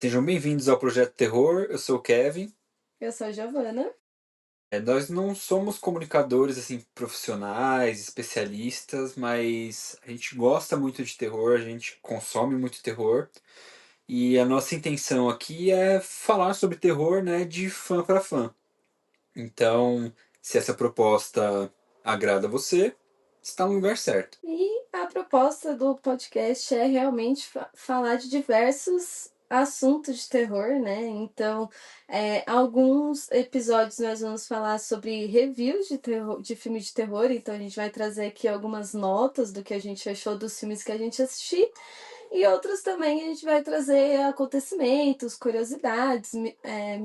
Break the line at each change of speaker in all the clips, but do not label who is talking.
Sejam bem-vindos ao Projeto Terror, eu sou o Kevin.
Eu sou a Giovana.
Nós não somos comunicadores assim profissionais, especialistas, mas a gente gosta muito de terror, a gente consome muito terror e a nossa intenção aqui é falar sobre terror, né, de fã para fã. Então, se essa proposta agrada a você, está no lugar certo.
E a proposta do podcast é realmente falar de diversos assuntos de terror, né? Então, alguns episódios nós vamos falar sobre reviews de terror, de filme de terror. Então, a gente vai trazer aqui algumas notas do que a gente achou dos filmes que a gente assistiu. E outros também a gente vai trazer acontecimentos, curiosidades,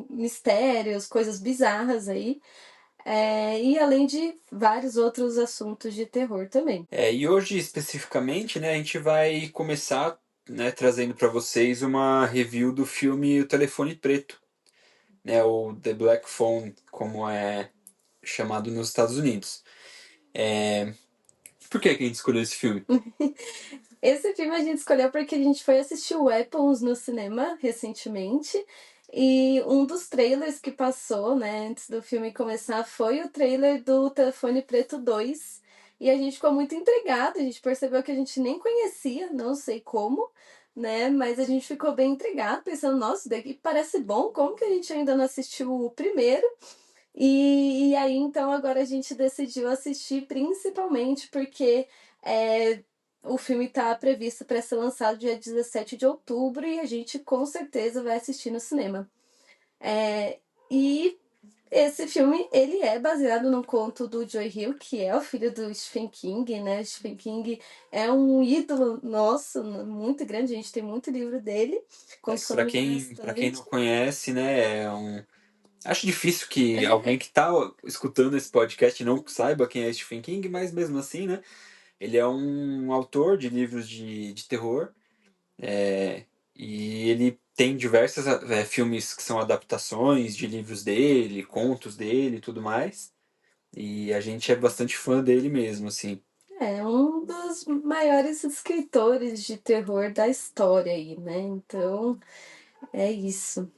mistérios, coisas bizarras aí. E além de vários outros assuntos de terror também.
E hoje especificamente, né, a gente vai começar, né, trazendo para vocês uma review do filme O Telefone Preto, né, o The Black Phone, como é chamado nos Estados Unidos. Por que que a gente escolheu esse filme?
Esse filme a gente escolheu porque a gente foi assistir o Weapons no cinema recentemente. E um dos trailers que passou, né, antes do filme começar, foi o trailer do Telefone Preto 2. E a gente ficou muito intrigado, a gente percebeu que a gente nem conhecia, não sei como, né? Mas a gente ficou bem intrigado, pensando, nossa, isso daqui parece bom, como que a gente ainda não assistiu o primeiro? E aí, então, agora a gente decidiu assistir principalmente porque é, o filme está previsto para ser lançado dia 17 de outubro e a gente com certeza vai assistir no cinema. E esse filme, ele é baseado num conto do Joe Hill, que é o filho do Stephen King, né? Stephen King é um ídolo nosso, muito grande, a gente tem muito livro dele,
Para
consome
quem
bastante.
não conhece, né, acho difícil que alguém que está escutando esse podcast não saiba quem é Stephen King, mas mesmo assim, né, ele é um autor de livros de terror. E ele tem diversos filmes que são adaptações de livros dele, contos dele e tudo mais. E a gente é bastante fã dele mesmo, assim.
É um dos maiores escritores de terror da história aí, né? Então, é isso.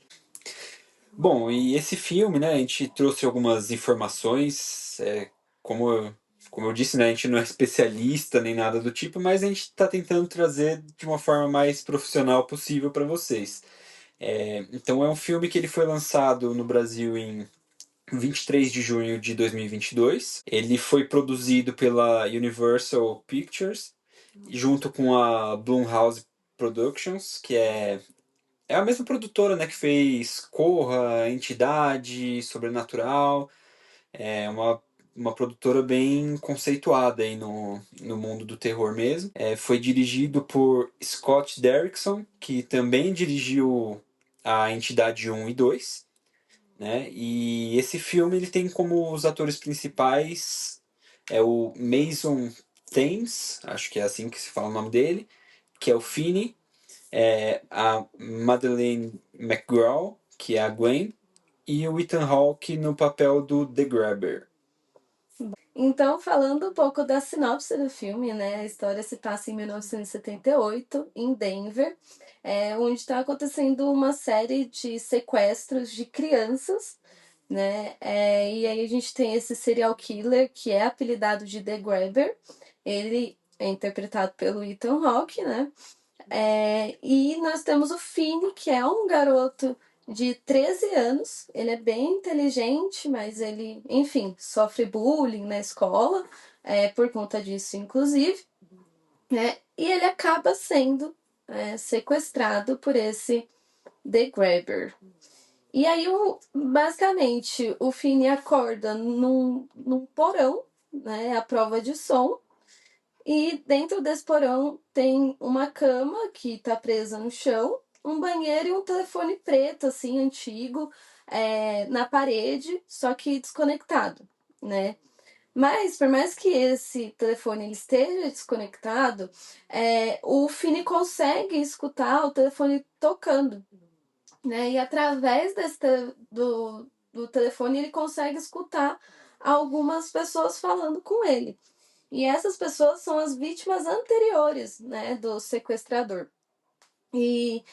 Bom, e esse filme, né, a gente trouxe algumas informações, como, como eu disse, né, a gente não é especialista nem nada do tipo, mas a gente está tentando trazer de uma forma mais profissional possível para vocês. Então é um filme que ele foi lançado no Brasil em 23 de junho de 2022. Ele foi produzido pela Universal Pictures, junto com a Blumhouse Productions, que é a mesma produtora, né, que fez Corra, Entidade, Sobrenatural. É uma produtora bem conceituada aí no mundo do terror mesmo. Foi dirigido por Scott Derrickson, que também dirigiu a Entidade 1 e 2, né? E esse filme ele tem como os atores principais o Mason Thames, acho que é assim que se fala o nome dele, que é o Finney, a Madeleine McGraw, que é a Gwen, e o Ethan Hawke no papel do The Grabber.
Então, falando um pouco da sinopse do filme, né? A história se passa em 1978, em Denver, onde está acontecendo uma série de sequestros de crianças, né? E aí a gente tem esse serial killer que é apelidado de The Grabber. Ele é interpretado pelo Ethan Hawke, né? E nós temos o Finn, que é um garoto de 13 anos. Ele é bem inteligente, mas ele, enfim, sofre bullying na escola, por conta disso, inclusive, né? E ele acaba sendo sequestrado por esse The Grabber. E aí, basicamente, o Finn acorda num porão, né? A prova de som. E dentro desse porão tem uma cama que tá presa no chão, um banheiro e um telefone preto, assim, antigo, na parede, só que desconectado, né? Mas, por mais que esse telefone ele esteja desconectado, o Fini consegue escutar o telefone tocando, né? E através do telefone ele consegue escutar algumas pessoas falando com ele. E essas pessoas são as vítimas anteriores, né, do sequestrador. E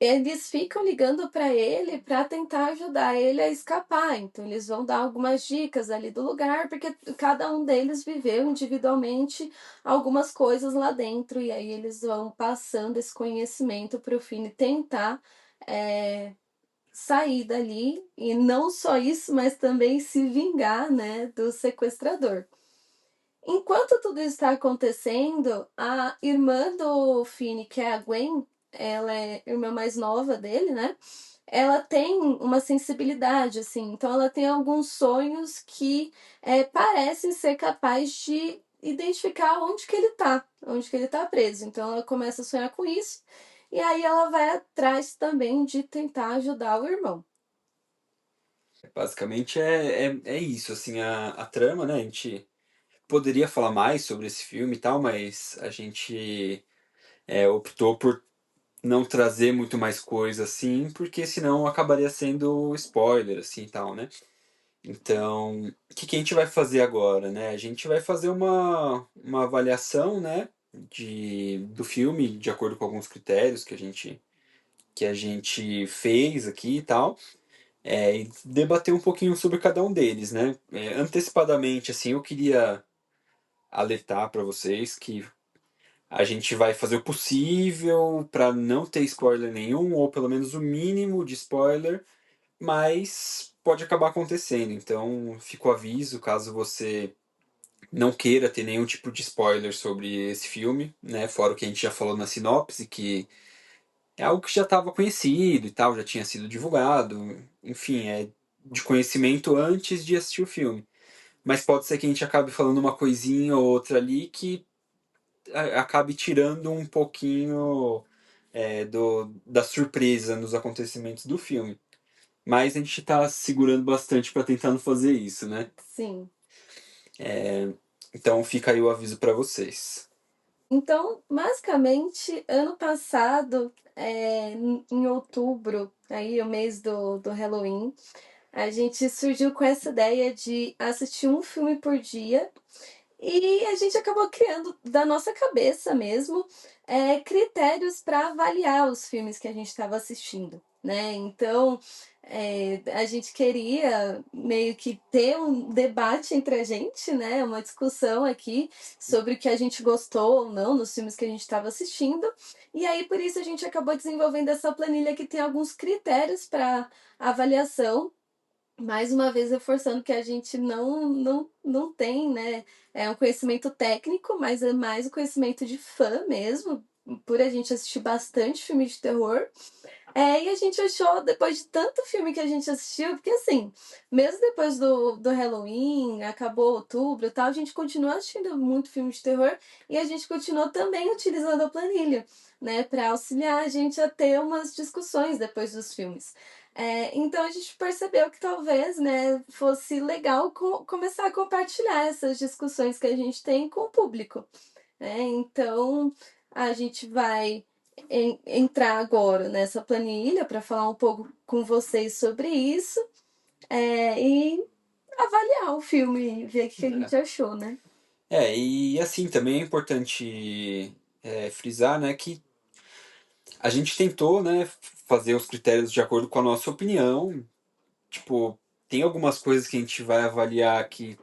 eles ficam ligando para ele para tentar ajudar ele a escapar. Então, eles vão dar algumas dicas ali do lugar, porque cada um deles viveu individualmente algumas coisas lá dentro, e aí eles vão passando esse conhecimento para o Finn tentar é, sair dali, e não só isso, mas também se vingar, né, do sequestrador. Enquanto tudo isso está acontecendo, a irmã do Finn, que é a Gwen, ela é a irmã mais nova dele, né? Ela tem uma sensibilidade, assim, então ela tem alguns sonhos que parecem ser capazes de identificar onde que ele tá, onde que ele tá preso. Então ela começa a sonhar com isso, e aí ela vai atrás também de tentar ajudar o irmão.
Basicamente é isso, assim, a trama, né? A gente poderia falar mais sobre esse filme e tal, mas a gente optou por não trazer muito mais coisa assim, porque senão acabaria sendo spoiler, assim e tal, né? Então, o que a gente vai fazer agora, né? A gente vai fazer uma avaliação, né, do filme, de acordo com alguns critérios que a gente fez aqui e tal, e debater um pouquinho sobre cada um deles, né? Antecipadamente, assim, eu queria alertar para vocês que a gente vai fazer o possível para não ter spoiler nenhum, ou pelo menos o mínimo de spoiler, mas pode acabar acontecendo. Então, fica o aviso caso você não queira ter nenhum tipo de spoiler sobre esse filme, né? Fora o que a gente já falou na sinopse, que é algo que já estava conhecido e tal, já tinha sido divulgado, enfim, é de conhecimento antes de assistir o filme. Mas pode ser que a gente acabe falando uma coisinha ou outra ali que acabe tirando um pouquinho da surpresa nos acontecimentos do filme. Mas a gente tá segurando bastante para tentar não fazer isso, né?
Sim.
Então fica aí o aviso para vocês.
Então, basicamente, ano passado, em outubro, aí o mês do Halloween, a gente surgiu com essa ideia de assistir um filme por dia, e a gente acabou criando da nossa cabeça mesmo critérios para avaliar os filmes que a gente estava assistindo, né? Então a gente queria meio que ter um debate entre a gente, né? Uma discussão aqui sobre o que a gente gostou ou não nos filmes que a gente estava assistindo. E aí por isso a gente acabou desenvolvendo essa planilha que tem alguns critérios para avaliação, mais uma vez reforçando que a gente não tem, né, um conhecimento técnico, mas é mais o conhecimento de fã mesmo, por a gente assistir bastante filme de terror. E a gente achou, depois de tanto filme que a gente assistiu, porque assim, mesmo depois do Halloween, acabou outubro e tal, a gente continua assistindo muito filme de terror, e a gente continuou também utilizando a planilha, né, para auxiliar a gente a ter umas discussões depois dos filmes. Então a gente percebeu que talvez, né, fosse legal começar a compartilhar essas discussões que a gente tem com o público, né? Então a gente vai entrar agora nessa planilha para falar um pouco com vocês sobre isso, e avaliar o filme e ver o que a gente achou, né?
E assim, também é importante frisar, né, que a gente tentou, né, fazer os critérios de acordo com a nossa opinião. Tipo, tem algumas coisas que a gente vai avaliar que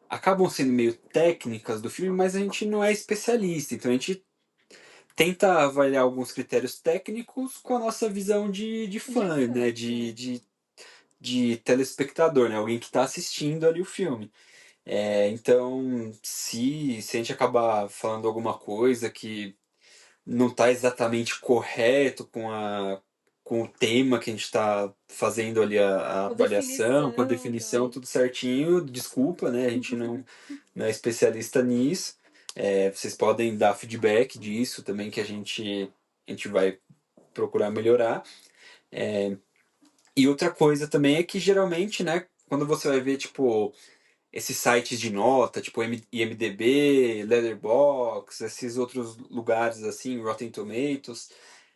acabam sendo meio técnicas do filme, mas a gente não é especialista. Então a gente tenta avaliar alguns critérios técnicos com a nossa visão de
De
fã, né,
fã, né?
de telespectador, né, alguém que está assistindo ali o filme. Então, se a gente acabar falando alguma coisa que não está exatamente correto com o tema que a gente está fazendo ali a
Com
avaliação, com a
definição
definição,
também.
tudo certinho, desculpa, né? A gente não é especialista nisso. Vocês podem dar feedback disso também, que a gente vai procurar melhorar. E outra coisa também é que geralmente, né, quando você vai ver, tipo, esses sites de nota, tipo IMDb, Letterboxd, esses outros lugares assim, Rotten Tomatoes,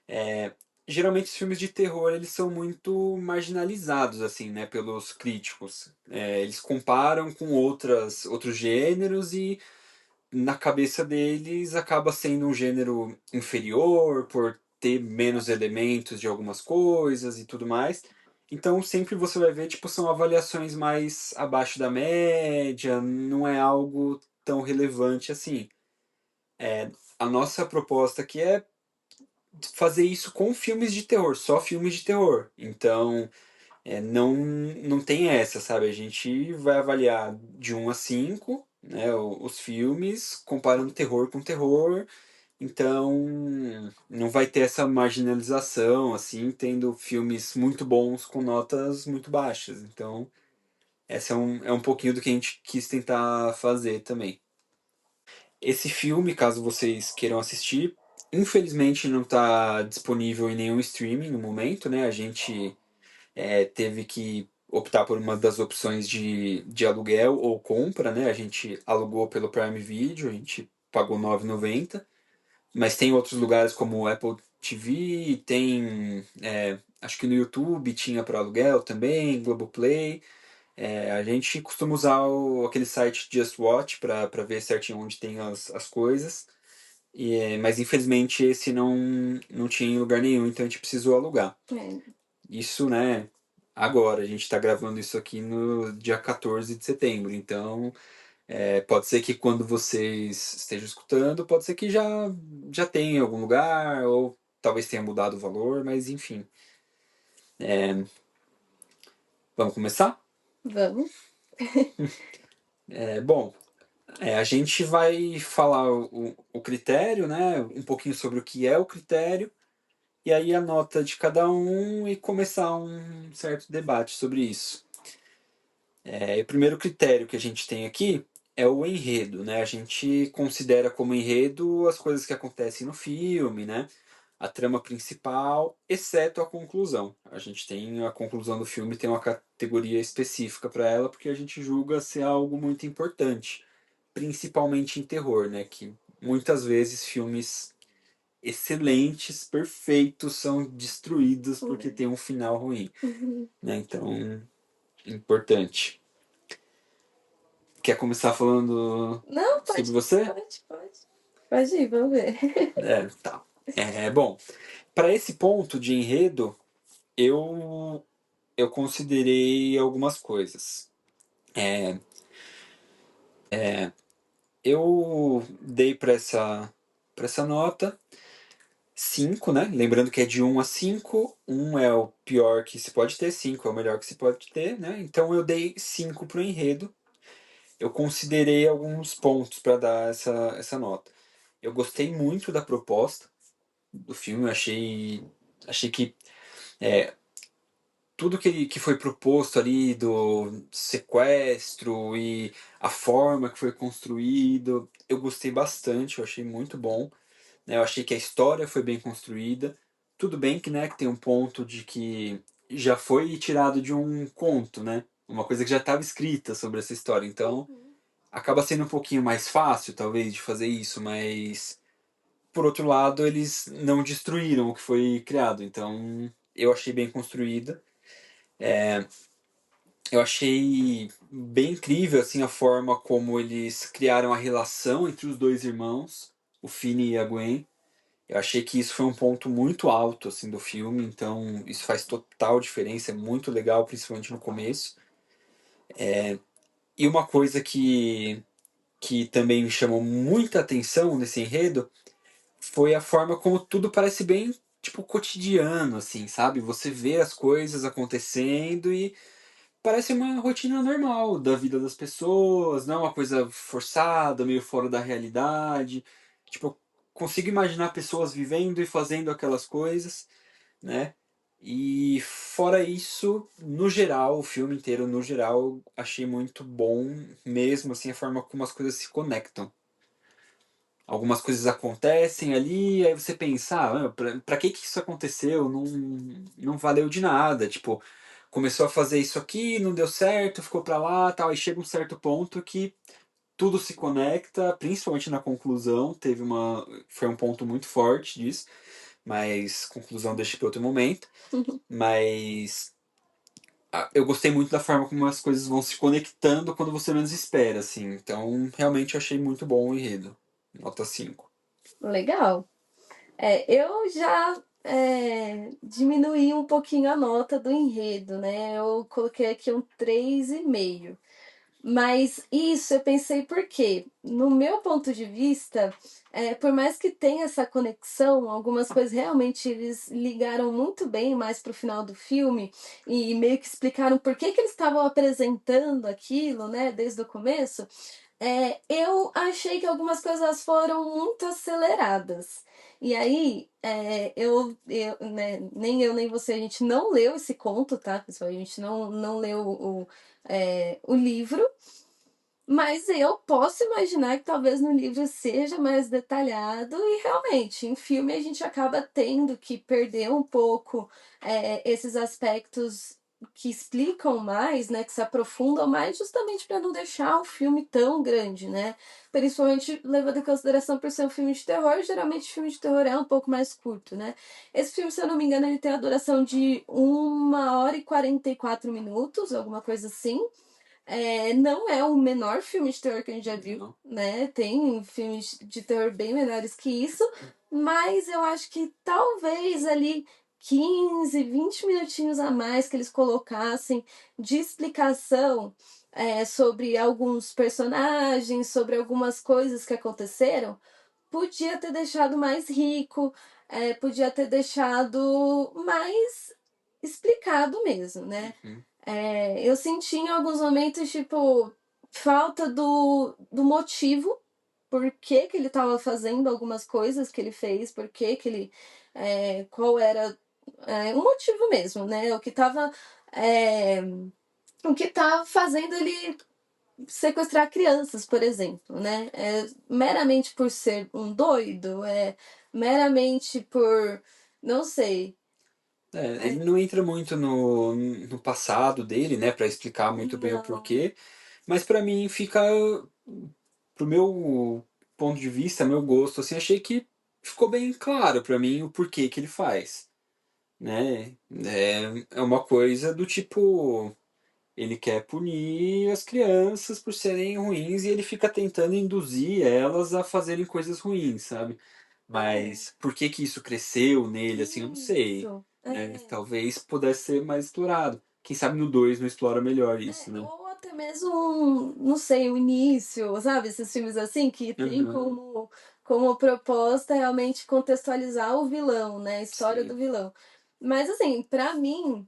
é, geralmente os filmes de terror eles são muito marginalizados assim, né, pelos críticos. Eles comparam com outros gêneros e na cabeça deles acaba sendo um gênero inferior por ter menos elementos de algumas coisas e tudo mais. Então sempre você vai ver, tipo, são avaliações mais abaixo da média, não é algo tão relevante assim. A nossa proposta aqui é fazer isso com filmes de terror, só filmes de terror. Então, não tem essa, sabe? A gente vai avaliar de 1 a 5, né, os filmes, comparando terror com terror. Então, não vai ter essa marginalização, assim, tendo filmes muito bons com notas muito baixas. Então, essa é um pouquinho do que a gente quis tentar fazer também. Esse filme, caso vocês queiram assistir, infelizmente não está disponível em nenhum streaming no momento, né? A gente teve que optar por uma das opções de aluguel ou compra, né? A gente alugou pelo Prime Video, a gente pagou R$ 9,90, mas tem outros lugares como o Apple TV, tem, acho que no YouTube tinha para aluguel também, Globoplay. A gente costuma usar aquele site Just Watch para ver certinho onde tem as coisas, mas infelizmente esse não tinha em lugar nenhum, então a gente precisou alugar.
É.
Isso, né? Agora, a gente está gravando isso aqui no dia 14 de setembro, então pode ser que quando vocês estejam escutando, pode ser que já tenha em algum lugar, ou talvez tenha mudado o valor, mas enfim. Vamos começar?
Vamos.
Bom, a gente vai falar o critério, né? Um pouquinho sobre o que é o critério, e aí a nota de cada um e começar um certo debate sobre isso. O primeiro critério que a gente tem aqui é o enredo, né? A gente considera como enredo as coisas que acontecem no filme, né? A trama principal, exceto a conclusão. A gente tem a conclusão do filme, tem uma categoria específica para ela, porque a gente julga ser algo muito importante, principalmente em terror, né? Que muitas vezes filmes excelentes, perfeitos, são destruídos porque tem um final ruim,
Uhum.
né? Então, importante. Quer começar falando
Não,
sobre
pode,
você?
pode, pode. Pode ir, vamos ver.
Tá. Bom, para esse ponto de enredo, eu considerei algumas coisas. Eu dei para essa nota 5, né? Lembrando que é de 1 a 5. 1 é o pior que se pode ter, 5 é o melhor que se pode ter, né? Então eu dei 5 pro enredo. Eu considerei alguns pontos para dar essa nota. Eu gostei muito da proposta do filme, eu achei que tudo que foi proposto ali do sequestro e a forma que foi construído, eu gostei bastante, eu achei muito bom, né? Eu achei que a história foi bem construída. Tudo bem que, né, que tem um ponto de que já foi tirado de um conto, né? Uma coisa que já estava escrita sobre essa história. Então,
Uhum.
acaba sendo um pouquinho mais fácil, talvez, de fazer isso, mas por outro lado, eles não destruíram o que foi criado. Então, eu achei bem construída. Eu achei bem incrível assim a forma como eles criaram a relação entre os dois irmãos, o Finn e a Gwen. Eu achei que isso foi um ponto muito alto assim do filme, então isso faz total diferença, é muito legal, principalmente no começo. E uma coisa que também me chamou muita atenção nesse enredo foi a forma como tudo parece bem tipo cotidiano assim, sabe? Você vê as coisas acontecendo e parece uma rotina normal da vida das pessoas, não é uma coisa forçada, meio fora da realidade. Tipo, eu consigo imaginar pessoas vivendo e fazendo aquelas coisas, né? E fora isso, no geral, o filme inteiro, no geral, eu achei muito bom mesmo, assim, a forma como as coisas se conectam. Algumas coisas acontecem ali, aí você pensa, pra que que isso aconteceu? Não valeu de nada. Tipo, começou a fazer isso aqui, não deu certo, ficou pra lá, tal. Aí chega um certo ponto que tudo se conecta, principalmente na conclusão. Foi um ponto muito forte disso, mas conclusão deixa para outro momento. Mas eu gostei muito da forma como as coisas vão se conectando quando você menos espera, assim. Então, realmente eu achei muito bom o enredo. Nota 5.
Legal. Eu já. diminuir um pouquinho a nota do enredo, né? Eu coloquei aqui um 3,5. Mas isso eu pensei por quê? No meu ponto de vista, por mais que tenha essa conexão, algumas coisas realmente eles ligaram muito bem mais pro final do filme e meio que explicaram por que que eles estavam apresentando aquilo, né, desde o começo. Eu achei que algumas coisas foram muito aceleradas. E aí, né, nem eu nem você, a gente não leu esse conto, tá, pessoal? A gente não leu o livro, mas eu posso imaginar que talvez no livro seja mais detalhado e realmente, em filme a gente acaba tendo que perder um pouco esses aspectos que explicam mais, né, que se aprofundam mais, justamente para não deixar o filme tão grande, né? Principalmente levando em consideração por ser um filme de terror, geralmente filme de terror é um pouco mais curto, né? Esse filme, se eu não me engano, ele tem a duração de 1 hora e 44 minutos, alguma coisa assim. Não é o menor filme de terror que a gente já viu,
Não.
né? Tem filmes de terror bem menores que isso, mas eu acho que talvez ali 15, 20 minutinhos a mais que eles colocassem de explicação sobre alguns personagens, sobre algumas coisas que aconteceram, podia ter deixado mais rico, podia ter deixado mais explicado mesmo, né?
Uhum.
Eu senti em alguns momentos, tipo, falta do motivo, por que que ele estava fazendo algumas coisas que ele fez, por que que ele. Qual era o motivo mesmo, né? É, o que tá fazendo ele sequestrar crianças, por exemplo, né? Meramente por ser um doido, meramente por. Não sei.
Ele não entra muito no passado dele, né, para explicar muito bem o
Não.
porquê, mas para mim fica, pro meu ponto de vista, meu gosto, assim, achei que ficou bem claro para mim o porquê que ele faz, né? É uma coisa do tipo, ele quer punir as crianças por serem ruins e ele fica tentando induzir elas a fazerem coisas ruins, sabe?
É,
Mas por que que isso cresceu nele, assim, eu não sei,
isso.
né? Talvez pudesse ser mais explorado. Quem sabe no 2 não explora melhor isso, né?
Ou até mesmo, não sei, o início, sabe? Esses filmes assim que tem
Aham,
como proposta realmente contextualizar o vilão, né? A história do
sim.
vilão. Mas assim, pra mim,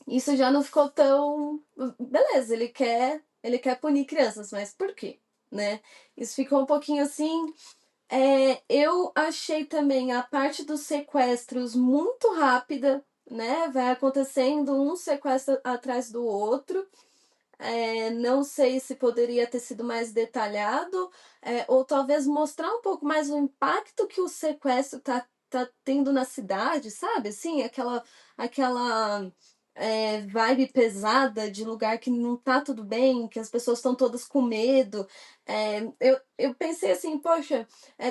isso já não ficou tão. Beleza, ele quer punir crianças, mas por quê? Né? Isso ficou um pouquinho assim. Eu achei também a parte dos sequestros muito rápida, né? Vai acontecendo um sequestro atrás do outro. Não sei se poderia ter sido mais detalhado, ou talvez mostrar um pouco mais o impacto que o sequestro tá tendo na cidade, sabe? Assim, aquela vibe pesada de lugar que não tá tudo bem, que as pessoas estão todas com medo. Eu pensei assim, poxa,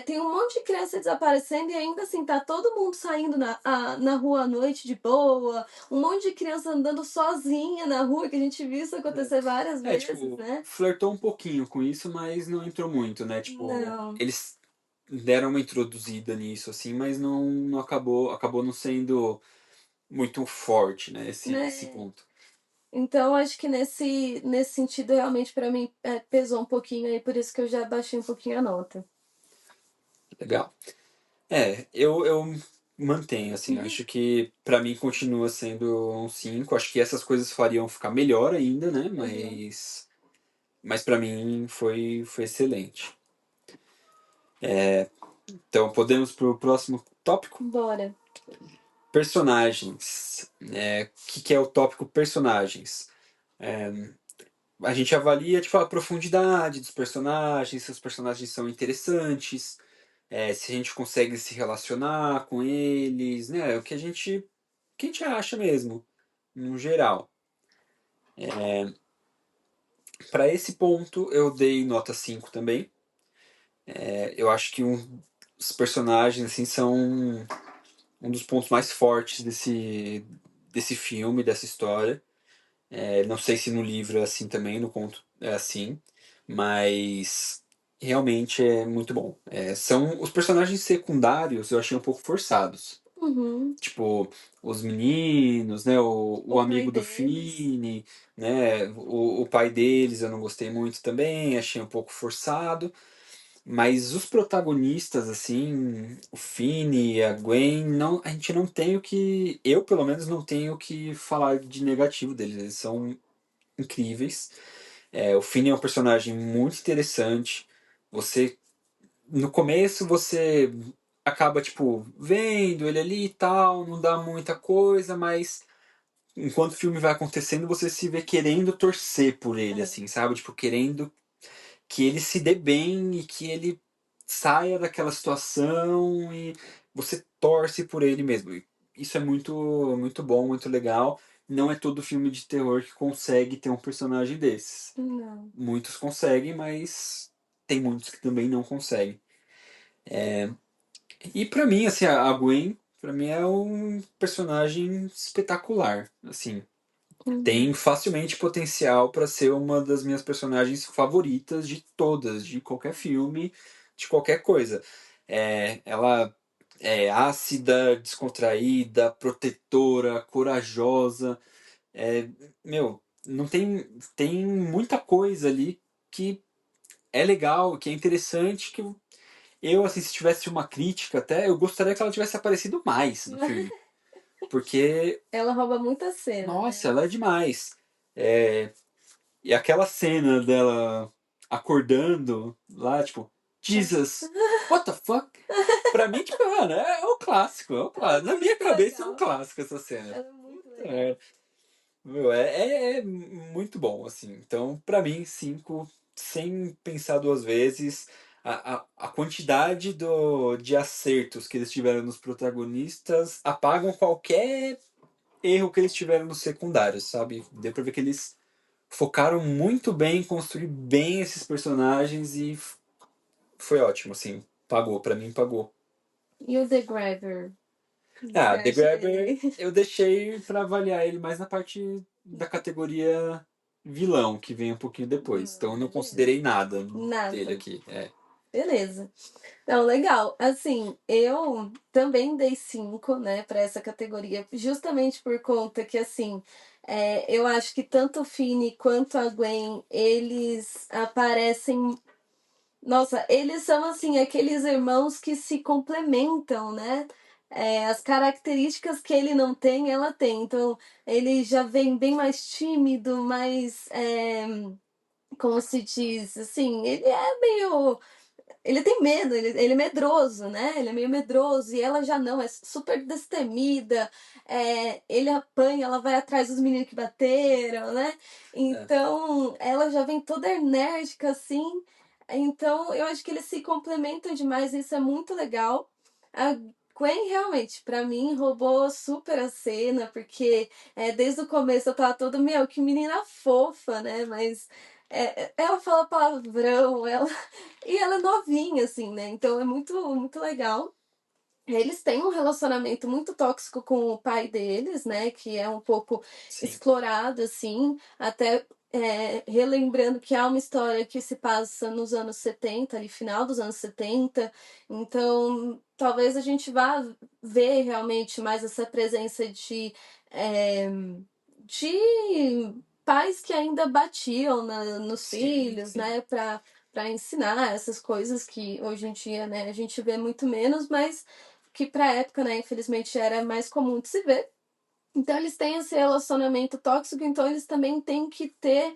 tem um monte de criança desaparecendo e ainda assim tá todo mundo saindo na rua à noite de boa, um monte de criança andando sozinha na rua, que a gente viu isso acontecer várias vezes,
Tipo,
né?
flertou um pouquinho com isso, mas não entrou muito, né? Tipo,
Não,
eles deram uma introduzida nisso, assim, mas não acabou não sendo muito forte, né? Esse
né?
ponto.
Então, acho que nesse sentido, realmente, pra mim, pesou um pouquinho aí, por isso que eu já baixei um pouquinho a nota.
Legal. Eu mantenho, assim, acho que pra mim continua sendo um 5. Acho que essas coisas fariam ficar melhor ainda, né?
Uhum.
Mas para mim foi excelente. Então podemos pro próximo tópico?
Bora.
Personagens. Que é o tópico personagens? A gente avalia tipo, a profundidade dos personagens, se os personagens são interessantes, se a gente consegue se relacionar com eles, né? O que a gente acha mesmo, no geral. Para esse ponto, eu dei nota 5 também. Eu acho que os personagens assim, são um dos pontos mais fortes desse filme, dessa história. Não sei se no livro é assim também, no conto é assim, mas realmente é muito bom. São os personagens secundários eu achei um pouco forçados.
Uhum.
Tipo, os meninos, né? O
O pai
amigo do
deles.
Fini, né? O pai deles eu não gostei muito também, achei um pouco forçado. Mas os protagonistas, assim, o Fini e a Gwen, não, a gente não tem o que. Eu, pelo menos, não tenho o que falar de negativo deles. Eles são incríveis. O Fini é um personagem muito interessante. Você no começo você acaba, tipo, vendo ele ali e tal, não dá muita coisa, mas enquanto o filme vai acontecendo, você se vê querendo torcer por ele,
É.
assim, sabe? Tipo, querendo que ele se dê bem e que ele saia daquela situação e você torce por ele mesmo. E isso é muito, muito bom, muito legal. Não é todo filme de terror que consegue ter um personagem desses.
Não.
Muitos conseguem, mas tem muitos que também não conseguem. E pra mim, assim, a Gwen, pra mim é um personagem espetacular, assim. Tem
Uhum.
facilmente potencial pra ser uma das minhas personagens favoritas de todas, de qualquer filme, de qualquer coisa. Ela é ácida, descontraída, protetora, corajosa. É, meu, não tem muita coisa ali que é legal, que é interessante, que eu, assim, se tivesse uma crítica até, eu gostaria que ela tivesse aparecido mais no filme. Porque,
Ela rouba muita cena,
nossa,
né?
ela é demais. É, e aquela cena dela acordando lá, tipo, Jesus, what the fuck? Pra mim, tipo, mano, é o clássico, é o
Ela é
clássico. Na minha
muito
cabeça é um
legal.
clássico essa cena.
Ela é muito
Puta
legal.
merda. Meu, é muito bom, assim. Então, pra mim, 5 sem pensar duas vezes. A quantidade de acertos que eles tiveram nos protagonistas apagam qualquer erro que eles tiveram nos secundários, sabe? Deu pra ver que eles focaram muito bem em construir bem esses personagens e foi ótimo, assim. Pagou, pra mim pagou.
E o The Grabber? O que você
Ah, The
acha
Grabber
dele?
eu deixei pra avaliar ele mais na parte da categoria vilão, que vem um pouquinho depois. Então eu não
Beleza.
considerei nada dele
Nada.
aqui.
Beleza. Então, legal. Assim, eu também dei 5, né, para essa categoria, justamente por conta que, assim, eu acho que tanto o Fini quanto a Gwen, eles aparecem. Nossa, eles são, assim, aqueles irmãos que se complementam, né? As características que ele não tem, ela tem. Então, ele já vem bem mais tímido, mais. Como se diz? Assim, ele é meio ele tem medo, ele é medroso, né? Ele é meio medroso e ela já não, é super destemida. Ele apanha, ela vai atrás dos meninos que bateram, né?
É.
Então, ela já vem toda enérgica assim. Então, eu acho que eles se complementam demais, isso é muito legal. A Gwen realmente, pra mim, roubou super a cena, porque desde o começo eu tava toda, meu, que menina fofa, né? Mas ela fala palavrão, e ela é novinha, assim, né? Então é muito, muito legal. Eles têm um relacionamento muito tóxico com o pai deles, né? Que é um pouco
Sim.
explorado, assim. Até relembrando que há uma história que se passa nos anos 70, ali, final dos anos 70. Então, talvez a gente vá ver realmente mais essa presença é, de pais que ainda batiam nos
Sim,
filhos,
sim.
né? Para ensinar essas coisas que hoje em dia, né, a gente vê muito menos, mas que pra época, né, infelizmente era mais comum de se ver. Então eles têm esse relacionamento tóxico, então eles também têm que ter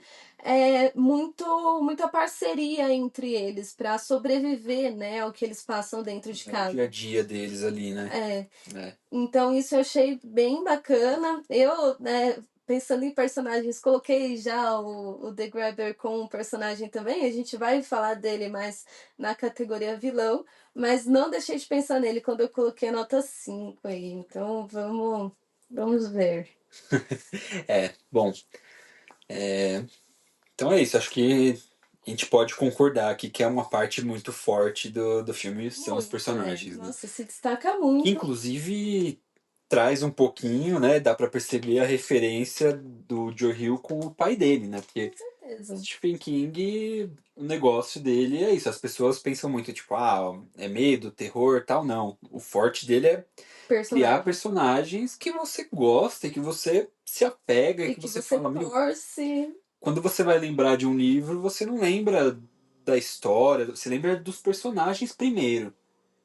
muita parceria entre eles para sobreviver, né, ao que eles passam dentro de
É o dia a
casa.
dia deles ali, né?
É,
É.
então isso eu achei bem bacana. Eu, né, pensando em personagens, coloquei já o The Grabber como um personagem também. A gente vai falar dele mais na categoria vilão, mas não deixei de pensar nele quando eu coloquei a nota 5 aí. Então vamos ver.
Bom. Então é isso. Acho que a gente pode concordar aqui que é uma parte muito forte do filme são os
Muito,
personagens, né?
Nossa, se destaca
Que
muito.
inclusive traz um pouquinho, né? Dá pra perceber a referência do Joe Hill com o pai dele, né? Porque
Com certeza.
Stephen King, o negócio dele é isso. As pessoas pensam muito, tipo, ah, é medo, terror, tal. Não. O forte dele é criar
Personagem.
personagens que você gosta e que você se apega e
E
que
que
você
você
fala, meu,
torce.
quando você vai lembrar de um livro, você não lembra da história, você lembra dos personagens primeiro.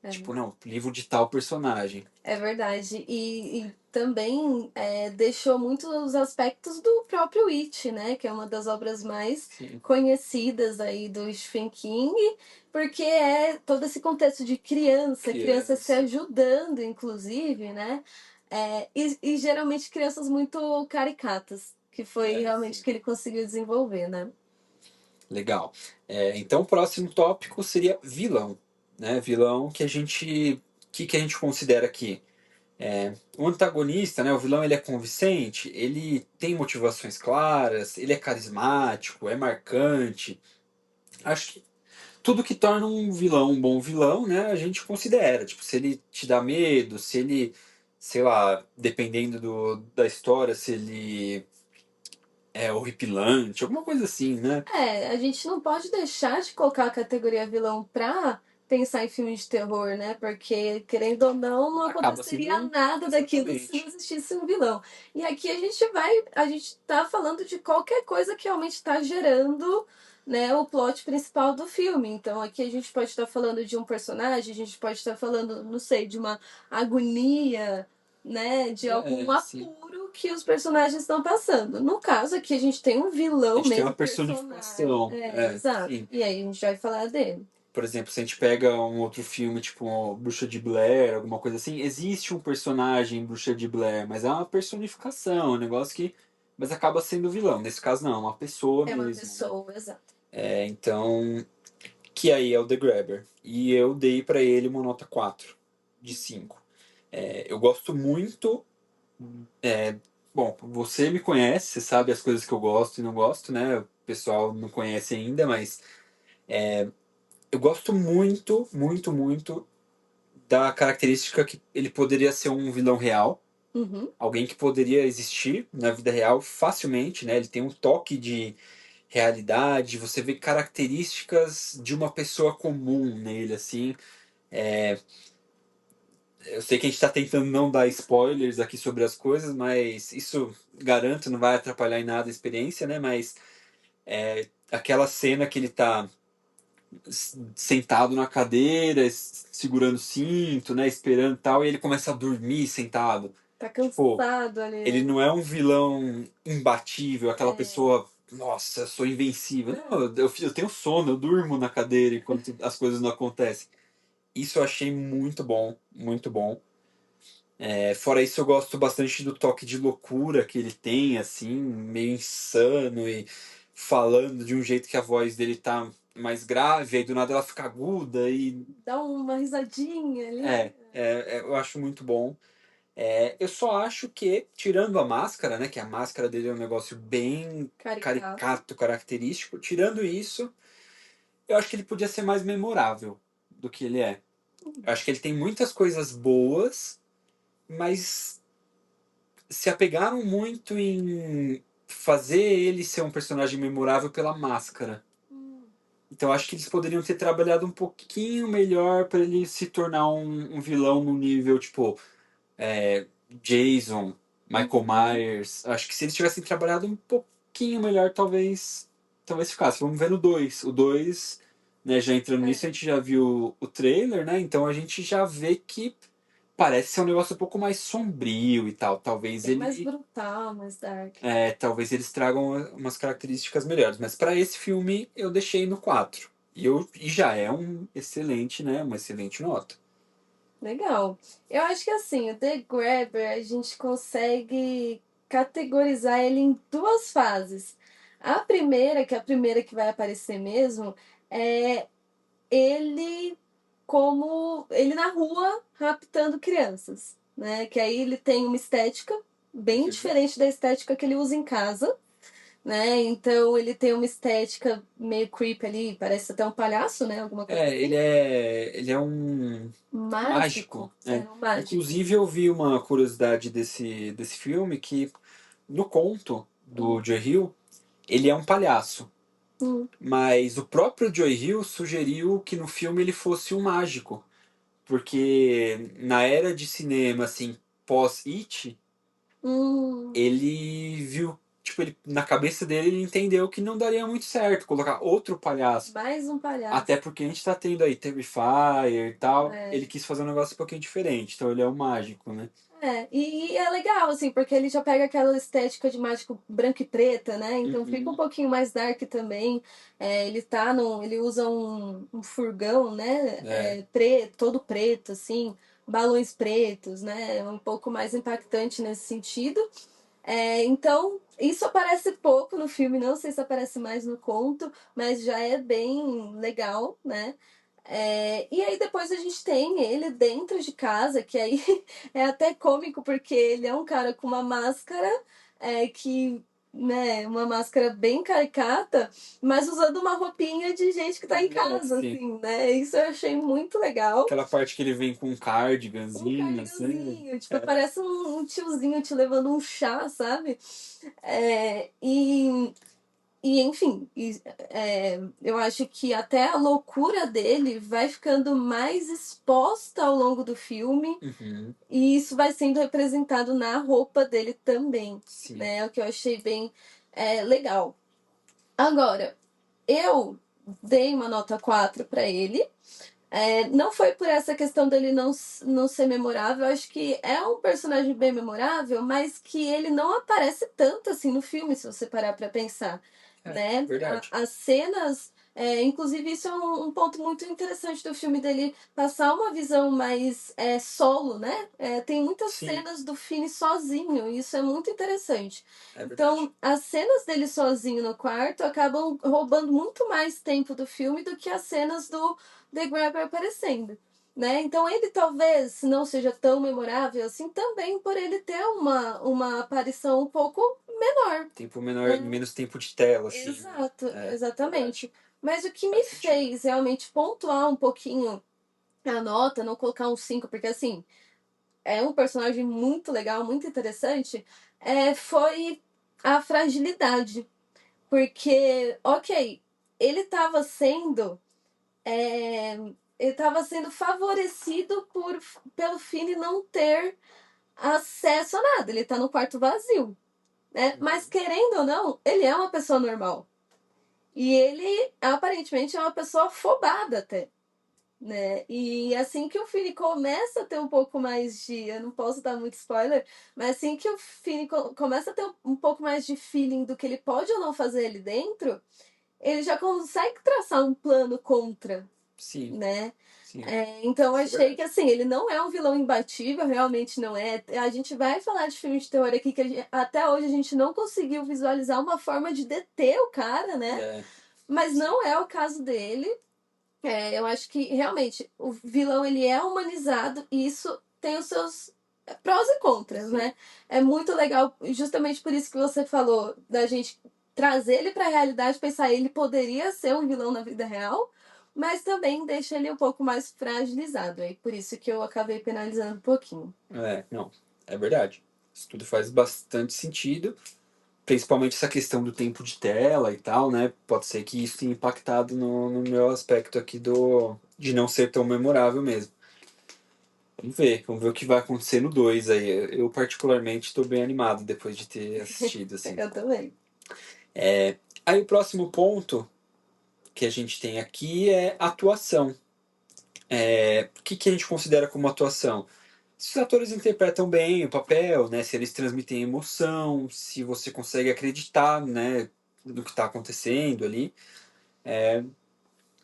É.
Tipo, não, livro de tal personagem.
É verdade. E também deixou muitos aspectos do próprio It, né? Que é uma das obras mais
Sim,
conhecidas aí do Stephen King, porque é todo esse contexto de criança, criança se
criança.
ajudando, inclusive, né? E geralmente crianças muito caricatas, que foi
É,
realmente
sim.
que ele conseguiu desenvolver, né?
Legal. Então, o próximo tópico seria vilão. Né? Vilão que a gente. O que a gente considera aqui? O antagonista, né? O vilão, ele é convincente, ele tem motivações claras, ele é carismático, é marcante. Acho que tudo que torna um vilão um bom vilão, né? A gente considera. Tipo, se ele te dá medo, se ele, sei lá, dependendo da história, se ele é horripilante, alguma coisa assim, né?
A gente não pode deixar de colocar a categoria vilão pra pensar em filme de terror, né? Porque, querendo ou não, não
Acaba
aconteceria
sendo
nada daquilo se não
exatamente.
existisse um vilão. E aqui a gente tá falando de qualquer coisa que realmente tá gerando, né, o plot principal do filme. Então aqui a gente pode estar falando de um personagem, a gente pode estar falando, não sei, de uma agonia, né, de algum
Sim.
apuro que os personagens estão passando. No caso aqui a gente tem um
A
vilão
gente tem uma
mesmo, personagem.
personificação.
Exato.
Sim.
E aí a gente vai falar dele.
Por exemplo, se a gente pega um outro filme, tipo Bruxa de Blair, alguma coisa assim, existe um personagem Bruxa de Blair, mas é uma personificação, um negócio que. Mas acaba sendo vilão. Nesse caso, não, é uma pessoa
É uma
mesmo, né?
pessoa, exato.
Então, que aí é o The Grabber. E eu dei pra ele uma nota 4 de 5. Eu gosto muito. Bom, você me conhece, você sabe as coisas que eu gosto e não gosto, né? O pessoal não conhece ainda, mas eu gosto muito, muito, muito da característica que ele poderia ser um vilão real,
Uhum.
alguém que poderia existir na vida real facilmente, né? Ele tem um toque de realidade, você vê características de uma pessoa comum nele, assim. Eu sei que a gente está tentando não dar spoilers aqui sobre as coisas, mas isso, garanto, não vai atrapalhar em nada a experiência, né? Mas aquela cena que ele tá sentado na cadeira, segurando o cinto, né? Esperando e tal, e ele começa a dormir sentado.
Tá
Tipo,
cansado ali,
ele
né?
não é um vilão imbatível, aquela
É.
pessoa, nossa, eu sou invencível. Não, eu tenho sono, eu durmo na cadeira enquanto as coisas não acontecem. Isso eu achei muito bom, muito bom. Fora isso, eu gosto bastante do toque de loucura que ele tem, assim, meio insano e falando de um jeito que a voz dele tá mais grave, aí do nada ela fica aguda e.
Dá uma risadinha ali.
Eu acho muito bom. Eu só acho que, tirando a máscara, né, que a máscara dele é um negócio bem
Caricato.
caricato, característico, tirando isso, eu acho que ele podia ser mais memorável do que ele é. Eu acho que ele tem muitas coisas boas, mas se apegaram muito em fazer ele ser um personagem memorável pela máscara.
Hum.
Então acho que eles poderiam ter trabalhado um pouquinho melhor para ele se tornar um vilão no nível tipo Jason, Michael
Uhum.
Myers. Acho que se eles tivessem trabalhado um pouquinho melhor, talvez ficasse. Vamos ver no 2. O 2, né, já entrando nisso, a
É.
gente já viu o trailer, né? Então a gente já vê que parece ser um negócio um pouco mais sombrio e tal.
Bem mais brutal, mais dark.
Talvez eles tragam umas características melhores. Mas para esse filme eu deixei no 4. E já é um excelente, né? Uma excelente nota.
Legal. Eu acho que assim, o The Grabber a gente consegue categorizar ele em duas fases. A primeira, que é a primeira que vai aparecer mesmo, é ele como ele na rua raptando crianças, né? Que aí ele tem uma estética bem diferente da estética que ele usa em casa, né? Então ele tem uma estética meio creepy ali, parece até um palhaço, né? Alguma coisa assim.
Ele é um mágico,
Mágico, é
né?
um mágico.
Inclusive eu vi uma curiosidade desse filme que no conto
Hum,
do Joe Hill, ele é um palhaço.
hum,
Mas o próprio Joe Hill sugeriu que no filme ele fosse um mágico. Porque na era de cinema, assim, pós-It,
hum.
ele viu, tipo, na cabeça dele ele entendeu que não daria muito certo colocar outro palhaço.
Mais um
Até
palhaço.
porque a gente tá tendo aí Terrifier e tal.
É.
Ele quis fazer um negócio um pouquinho diferente. Então ele é um mágico, né?
É, e é legal, assim, porque ele já pega aquela estética de mágico branco e preta, né? Então fica um
Uhum.
pouquinho mais dark também. É, ele tá no, ele usa um furgão, né?
É,
Preto, todo preto, assim, balões pretos, né? É um pouco mais impactante nesse sentido. Então, isso aparece pouco no filme, não sei se aparece mais no conto, mas já é bem legal, né? E aí depois a gente tem ele dentro de casa, que aí é até cômico, porque ele é um cara com uma máscara que, né, uma máscara bem caricata, mas usando uma roupinha de gente que tá em casa,
sim.
assim, né? Isso eu achei muito legal.
Aquela parte que ele vem com um
Um
cardiganzinho, assim.
cardiganzinho, tipo, parece um tiozinho te levando um chá, sabe? É, e, enfim, eu acho que até a loucura dele vai ficando mais exposta ao longo do filme,
Uhum.
e isso vai sendo representado na roupa dele também,
Sim.
né? O que eu achei bem legal. Agora, eu dei uma nota 4 para ele. Não foi por essa questão dele não ser memorável, eu acho que é um personagem bem memorável, mas que ele não aparece tanto assim no filme, se você parar pra pensar,
É,
né?
verdade.
As cenas, inclusive isso é um ponto muito interessante do filme dele passar uma visão mais solo, né? Tem muitas
Sim,
cenas do Finney sozinho, e isso é muito interessante.
é verdade.
Então, as cenas dele sozinho no quarto acabam roubando muito mais tempo do filme do que as cenas do The Grabber aparecendo. Né? Então ele talvez não seja tão memorável assim também por ele ter uma aparição um pouco menor.
Tempo menor,
Né?
menos tempo de tela, assim, né?
Exato,
É, verdade.
exatamente. Mas o que me
Faz sentido.
fez realmente pontuar um pouquinho a nota, não colocar um 5 porque assim, é um personagem muito legal, muito interessante, foi a fragilidade. Porque, ok, ele estava sendo é, ele estava sendo favorecido pelo Finn não ter acesso a nada. Ele está no quarto vazio, né? Mas
Uhum.
querendo ou não, ele é uma pessoa normal. E ele aparentemente é uma pessoa afobada até. Né? E assim que o Finn começa a ter um pouco mais de. Eu não posso dar muito spoiler, mas assim que o Finn começa a ter um pouco mais de feeling do que ele pode ou não fazer ali dentro, ele já consegue traçar um plano contra,
Sim,
né?
sim.
Então eu
Isso é
achei que
verdade.
assim, ele não é um vilão imbatível, realmente não é. A gente vai falar de filme de terror aqui que até hoje a gente não conseguiu visualizar uma forma de deter o cara, né?
É,
Mas
sim.
não é o caso dele. Eu acho que realmente o vilão ele é humanizado e isso tem os seus prós e contras,
Sim.
né? É muito legal, justamente por isso que você falou da gente trazer ele para a realidade, pensar ele poderia ser um vilão na vida real, mas também deixa ele um pouco mais fragilizado. Aí por isso que eu acabei penalizando um pouquinho.
É, não, é verdade. Isso tudo faz bastante sentido, principalmente essa questão do tempo de tela e tal, né? Pode ser que isso tenha impactado no meu aspecto aqui de não ser tão memorável mesmo. Vamos ver o que vai acontecer no 2 aí. Eu particularmente estou bem animado depois de ter assistido, assim.
Eu também.
Aí o próximo ponto que a gente tem aqui é atuação. O que, que a gente considera como atuação? Se os atores interpretam bem o papel, né? Se eles transmitem emoção, se você consegue acreditar, né, no que está acontecendo ali.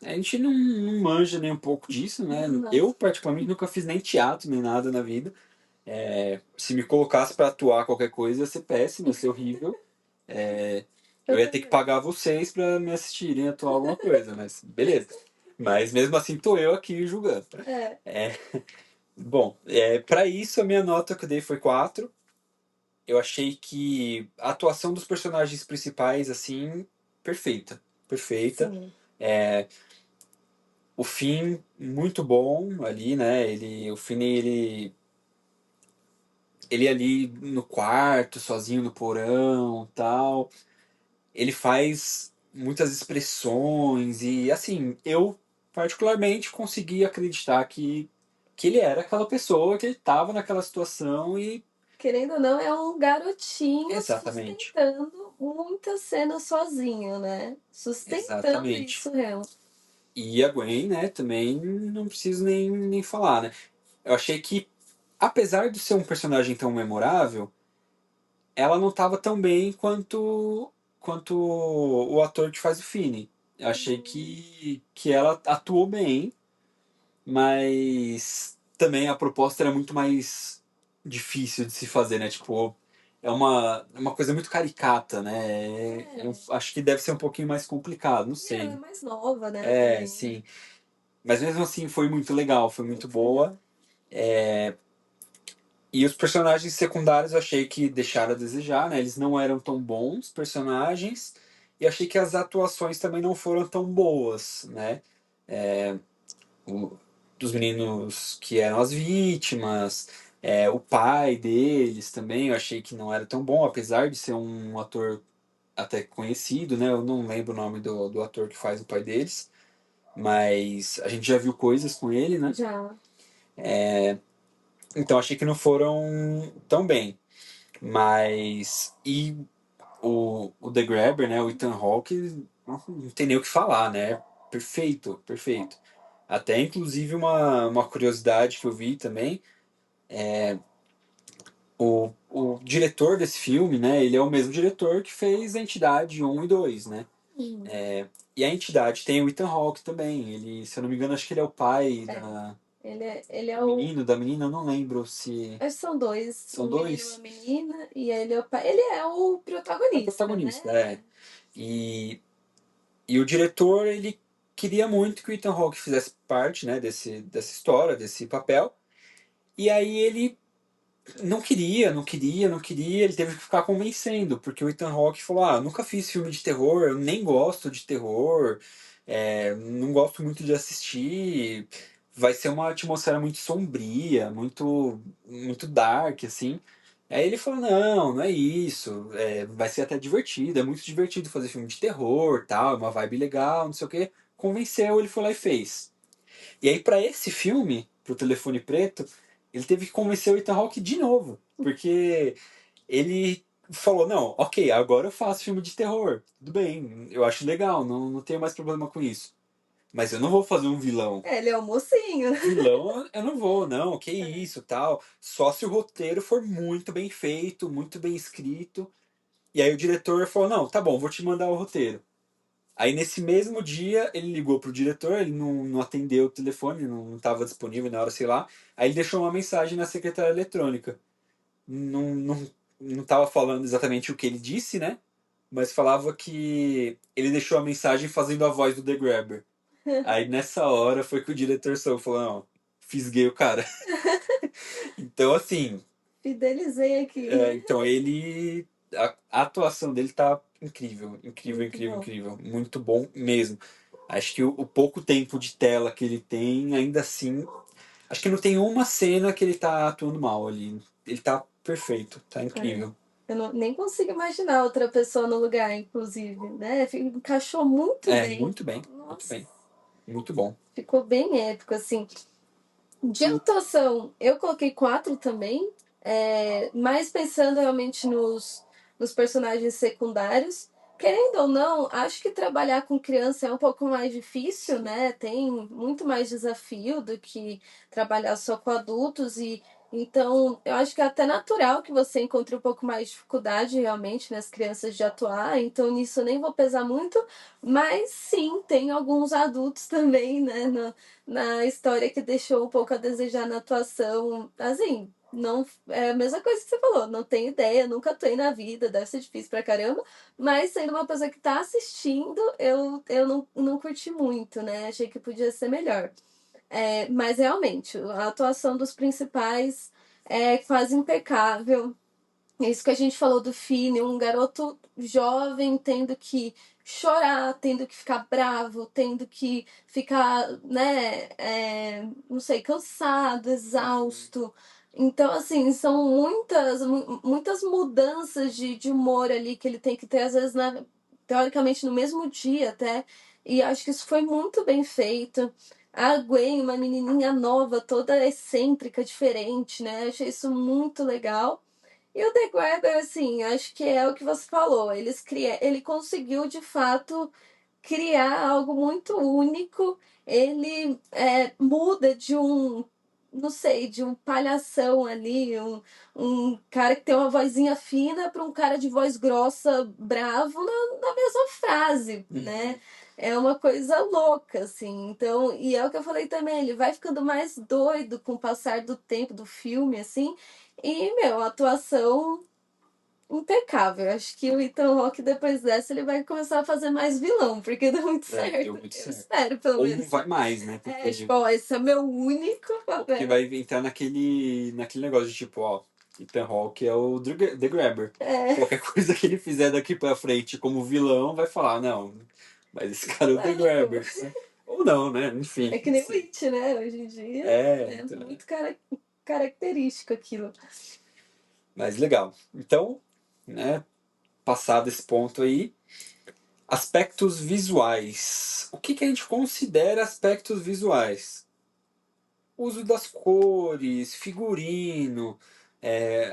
A gente não manja nem um pouco disso, né?
Não,
Eu, particularmente, nunca fiz nem teatro nem nada na vida. Se me colocasse para atuar qualquer coisa, ia ser péssimo, ia ser horrível. É, eu
eu
ia ter que
também.
pagar vocês para me assistirem atuar alguma coisa, mas beleza. Mas mesmo assim, tô eu aqui julgando.
É.
É, bom, para isso a minha nota que eu dei foi 4. eu achei que a atuação dos personagens principais, assim, perfeita. Perfeita.
Sim.
O Finn, muito bom ali, né? O Finn, ele ali no quarto, sozinho no porão, tal. Ele faz muitas expressões e, assim, eu particularmente consegui acreditar que ele era aquela pessoa, que ele estava naquela situação e...
Querendo ou não, é um garotinho
Exatamente.
sustentando muita cena sozinho, né? Sustentando
Exatamente.
isso, real.
E a Gwen, né, também não preciso nem falar, né? Eu achei que, apesar de ser um personagem tão memorável, ela não estava tão bem quanto o ator que faz o Finn. Eu achei que ela atuou bem, mas também a proposta era muito mais difícil de se fazer, né? Tipo, é uma coisa muito caricata, né? Eu
É.
acho que deve ser um pouquinho mais complicado, não
E ela é
sei.
mais nova, né,
É,
também.
sim. Mas mesmo assim foi muito legal, foi muito
Muito
boa.
legal.
E os personagens secundários eu achei que deixaram a desejar, né? Eles não eram tão bons personagens. E achei que as atuações também não foram tão boas, né? O- dos meninos que eram as vítimas, o pai deles também, eu achei que não era tão bom, apesar de ser um ator até conhecido, né? Eu não lembro o nome do ator que faz o pai deles, mas a gente já viu coisas com ele, né?
Já.
Então achei que não foram tão bem. Mas. E o The Grabber, né? O Ethan Hawke, não tem nem o que falar, né? Perfeito, perfeito. Até inclusive uma curiosidade que eu vi também, o diretor desse filme, né? Ele é o mesmo diretor que fez a Entidade um e 2, né?
Hum.
E a Entidade tem o Ethan Hawke também. Ele, se eu não me engano, acho que ele é o pai
É.
da,
Ele é
do
o.
menino, da menina, eu não lembro se.
Acho que são dois,
São
um menino e uma
dois?
menina, e ele é o pai. Ele é o
É o
protagonista,
protagonista,
né?
é. E E o diretor, ele queria muito que o Ethan Hawke fizesse parte, né, dessa história, desse papel. E aí ele não queria, não queria, não queria, ele teve que ficar convencendo, porque o Ethan Hawke falou: "Ah, eu nunca fiz filme de terror, eu nem gosto de terror, não gosto muito de assistir, vai ser uma atmosfera muito sombria, muito dark, assim." Aí ele falou: "Não, não é isso, vai ser até divertido, é muito divertido fazer filme de terror, tal, é uma vibe legal, não sei o quê." Convenceu, ele foi lá e fez. E aí, pra esse filme, pro Telefone Preto, ele teve que convencer o Ethan Hawke de novo. Porque ele falou: "Não, ok, agora eu faço filme de terror. Tudo bem, eu acho legal, não tenho mais problema com isso. Mas eu não vou fazer um vilão.
É, ele é o mocinho.
Vilão eu não vou, não, que isso, tal. Só se o roteiro for muito bem feito, muito bem escrito." E aí o diretor falou: "Não, tá bom, vou te mandar o roteiro." Aí nesse mesmo dia ele ligou pro diretor, ele não atendeu o telefone, não estava disponível na hora, sei lá. Aí ele deixou uma mensagem na secretária eletrônica. Não tava falando exatamente o que ele disse, né? Mas falava que ele deixou a mensagem fazendo a voz do The Grabber. Aí nessa hora foi que o diretor soube, falou: "Não, fisguei o cara." Então assim,
Fidelizei aqui.
então ele. A atuação dele tá incrível, incrível,
Muito
incrível,
bom.
incrível. Muito bom mesmo. Acho que o pouco tempo de tela que ele tem, ainda assim. Acho que não tem uma cena que ele tá atuando mal ali. Ele tá perfeito, tá
É.
incrível.
Eu nem consigo imaginar outra pessoa no lugar, inclusive, né? Encaixou muito bem.
Muito bem, muito
Nossa,
bem. Muito bom.
ficou bem épico, assim. De atuação, eu coloquei quatro também, mais pensando realmente nos personagens secundários. Querendo ou não, acho que trabalhar com criança é um pouco mais difícil, né? Tem muito mais desafio do que trabalhar só com adultos e então eu acho que é até natural que você encontre um pouco mais de dificuldade realmente nas crianças de atuar, então nisso eu nem vou pesar muito, mas sim, tem alguns adultos também, né, na história que deixou um pouco a desejar na atuação. Assim, não é a mesma coisa que você falou, não tenho ideia, nunca atuei na vida, deve ser difícil pra caramba, mas sendo uma pessoa que tá assistindo, eu não curti muito, né? Achei que podia ser melhor. Mas realmente, a atuação dos principais é quase impecável. Isso que a gente falou do Finn, um garoto jovem tendo que chorar, tendo que ficar bravo, tendo que ficar, né, não sei, cansado, exausto. Então, assim, são muitas mudanças de humor ali que ele tem que ter, às vezes, teoricamente, no mesmo dia até. E acho que isso foi muito bem feito. A Gwen, uma menininha nova, toda excêntrica, diferente, né? Achei isso muito legal. E o The Grabber, assim, acho que é o que você falou. Ele conseguiu, de fato, criar algo muito único. Ele muda de um, não sei, de um palhação ali, um cara que tem uma vozinha fina para um cara de voz grossa, bravo, na mesma frase, né? É uma coisa louca, assim. Então, e é o que eu falei também, ele vai ficando mais doido com o passar do tempo do filme, assim. E, meu, a atuação impecável. Acho que o Ethan Hawke, depois dessa, ele vai começar a fazer mais vilão, porque deu muito
Deu
certo.
muito
Eu
certo.
espero, pelo
Ou não
menos.
vai mais, né?
Tipo, ó, esse é meu único
Ou porque
papel.
vai entrar naquele negócio de tipo, ó, Ethan Hawke é o The Grabber.
É,
Qualquer coisa que ele fizer daqui pra frente como vilão, vai falar, não, mas esse cara é o The
não.
Grabber. Ou não, né? Enfim,
É que
não
nem o
sei.
It, né? Hoje em dia
É,
é
então,
muito característico aquilo.
mas legal. Então, né, passado esse ponto aí, aspectos visuais. O que a gente considera aspectos visuais? Uso das cores, figurino,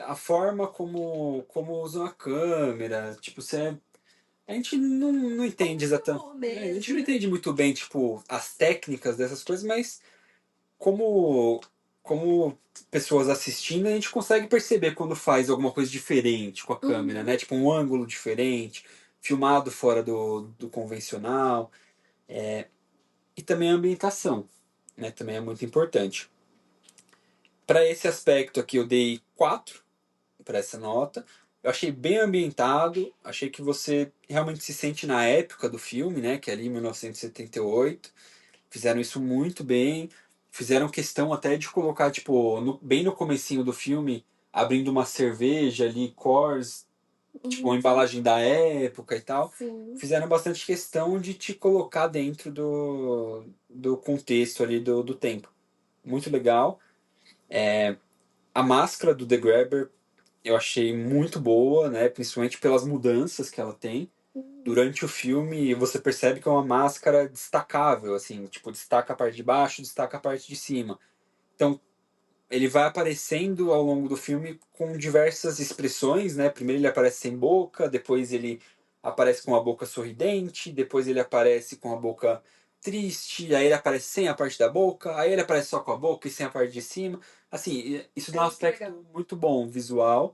a forma como usam a câmera. Tipo, a gente não entende exatamente.
Como
A gente
mesmo.
não entende muito bem, tipo, as técnicas dessas coisas, mas como pessoas assistindo, a gente consegue perceber quando faz alguma coisa diferente com a câmera,
Uhum.
né? Tipo, um ângulo diferente, filmado fora do convencional. E também a ambientação, né? Também é muito importante. Para esse aspecto aqui, eu dei 4 para essa nota. Eu achei bem ambientado, achei que você realmente se sente na época do filme, né? Que é ali em 1978. Fizeram isso muito bem. Fizeram questão até de colocar, tipo, bem no comecinho do filme, abrindo uma cerveja ali, Coors, tipo, uma
Uhum.
embalagem da época e tal.
Sim.
Fizeram bastante questão de te colocar dentro do contexto ali do tempo. Muito legal. A máscara do The Grabber eu achei muito boa, né? Principalmente pelas mudanças que ela tem.
Uhum.
Durante o filme, você percebe que é uma máscara destacável, assim, tipo, destaca a parte de baixo, destaca a parte de cima. Então, ele vai aparecendo ao longo do filme com diversas expressões, né? Primeiro ele aparece sem boca, depois ele aparece com a boca sorridente, depois ele aparece com a boca triste, aí ele aparece sem a parte da boca, aí ele aparece só com a boca e sem a parte de cima. Assim, isso dá
É
um
muito legal.
aspecto muito bom visual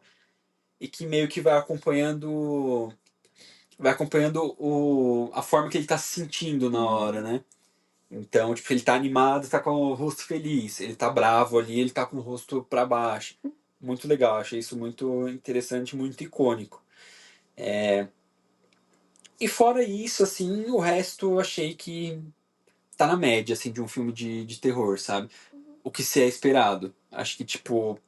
e que meio que vai acompanhando a forma que ele tá se sentindo na hora,
Uhum.
né? Então, tipo, ele tá animado, tá com o rosto feliz. Ele tá bravo ali, ele tá com o rosto pra baixo. Muito legal, achei isso muito interessante, muito icônico. E fora isso, assim, o resto eu achei que tá na média, assim, de um filme de terror, sabe?
Uhum.
O que se é esperado. Acho que, tipo,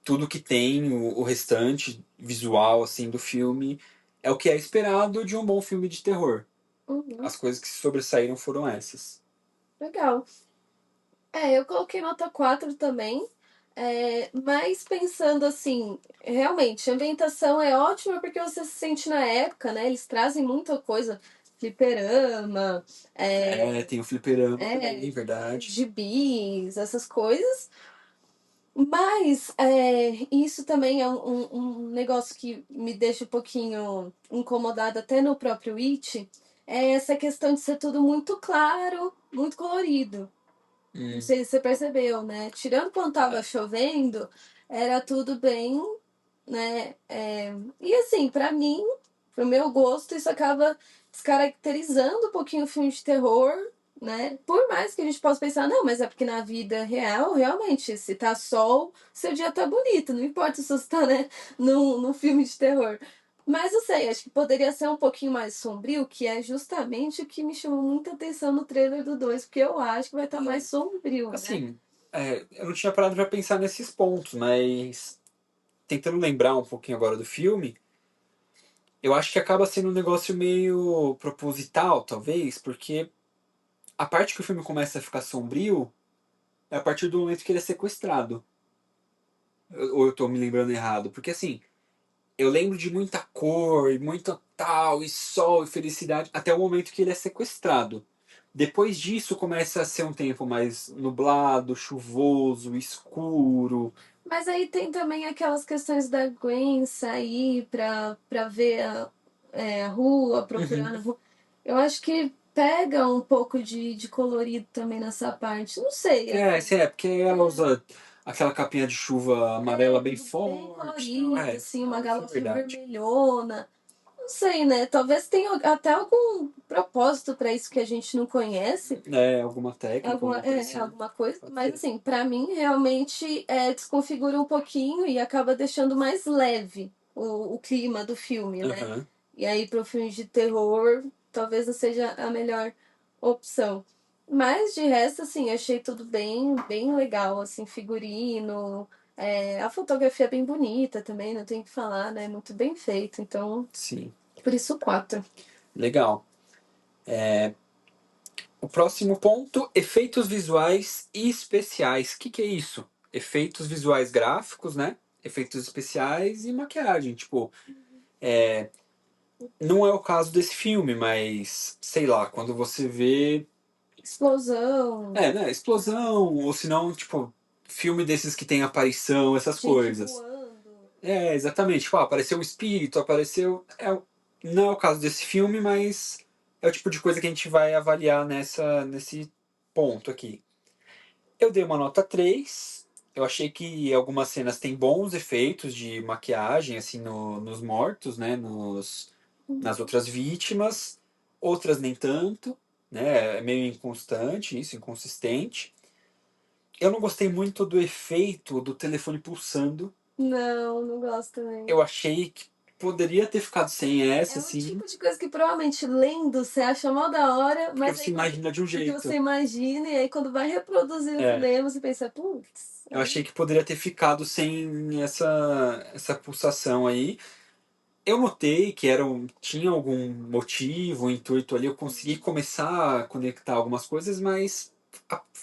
tudo que tem, o restante visual, assim, do filme é o que é esperado de um bom filme de terror.
Uhum.
As coisas que se sobressaíram foram essas.
Legal. Eu coloquei nota 4 também. Mas pensando assim, realmente, a ambientação é ótima porque você se sente na época, né? Eles trazem muita coisa, fliperama,
Tem o fliperama
é,
também, verdade.
gibis, essas coisas. Mas isso também é um negócio que me deixa um pouquinho incomodada até no próprio It, é essa questão de ser tudo muito claro, muito colorido. Não
Hum.
sei se você percebeu, né? Tirando quando tava chovendo, era tudo bem, né? E assim, pra mim, pro meu gosto, isso acaba descaracterizando um pouquinho o filme de terror, né? Por mais que a gente possa pensar, não, mas é porque na vida real, realmente, se tá sol, seu dia tá bonito, não importa se você tá, né, num filme de terror. Mas eu sei, acho que poderia ser um pouquinho mais sombrio, que é justamente o que me chamou muita atenção no trailer do 2 porque eu acho que vai estar mais sombrio, né?
Assim, eu não tinha parado pra pensar nesses pontos, mas tentando lembrar um pouquinho agora do filme, eu acho que acaba sendo um negócio meio proposital, talvez, porque a parte que o filme começa a ficar sombrio é a partir do momento que ele é sequestrado. Ou eu tô me lembrando errado? Porque assim, eu lembro de muita cor, e muito tal, e sol, e felicidade, até o momento que ele é sequestrado. Depois disso começa a ser um tempo mais nublado, chuvoso, escuro.
Mas aí tem também aquelas questões da Gwen sair pra ver a rua, procurar
Uhum.
na rua. Eu acho que pega um pouco de colorido também nessa parte. Não sei,
É,
assim.
sim, é porque ela usa aquela capinha de chuva amarela bem
Tudo bem
forte, tal.
colorido,
É,
assim, uma
isso é
galocha
verdade.
vermelhona. Não sei, né? Talvez tenha até algum propósito pra isso que a gente não conhece.
É, alguma técnica,
Alguma,
alguma coisa assim.
alguma coisa,
Pode
mas
ser.
assim, pra mim realmente desconfigura um pouquinho e acaba deixando mais leve o clima do filme, né?
Aham,
E aí pro filme de terror, talvez não seja a melhor opção. Mas de resto, assim, achei tudo bem legal, assim, figurino, a fotografia é bem bonita também, não tem o que falar, né? Muito bem feito, então,
sim.
por isso 4.
Legal. O próximo ponto, efeitos visuais e especiais. O que é isso? Efeitos visuais gráficos, né? Efeitos especiais e maquiagem. Tipo, não é o caso desse filme, mas sei lá, quando você vê.
Explosão,
É, né? Explosão, ou se não, tipo, filme desses que tem aparição, essas
gente
coisas.
voando.
É, exatamente. Tipo, apareceu um espírito, apareceu. Não é o caso desse filme, mas é o tipo de coisa que a gente vai avaliar nesse ponto aqui. Eu dei uma nota 3. Eu achei que algumas cenas têm bons efeitos de maquiagem, assim, nos mortos, né? Nas outras vítimas. Outras nem tanto, né? É meio inconstante isso, inconsistente. Eu não gostei muito do efeito do telefone pulsando.
Não, não gosto também.
Eu achei que poderia ter ficado sem essa,
É o
assim,
tipo de coisa que provavelmente lendo você acha mó da hora,
porque
mas
você
aí quando.
imagina de um
Porque você
jeito.
imagina, e aí quando vai reproduzir no
É,
cinema, você pensa, putz,
eu achei que poderia ter ficado sem essa pulsação aí. Eu notei que tinha algum motivo, um intuito ali, eu consegui começar a conectar algumas coisas, mas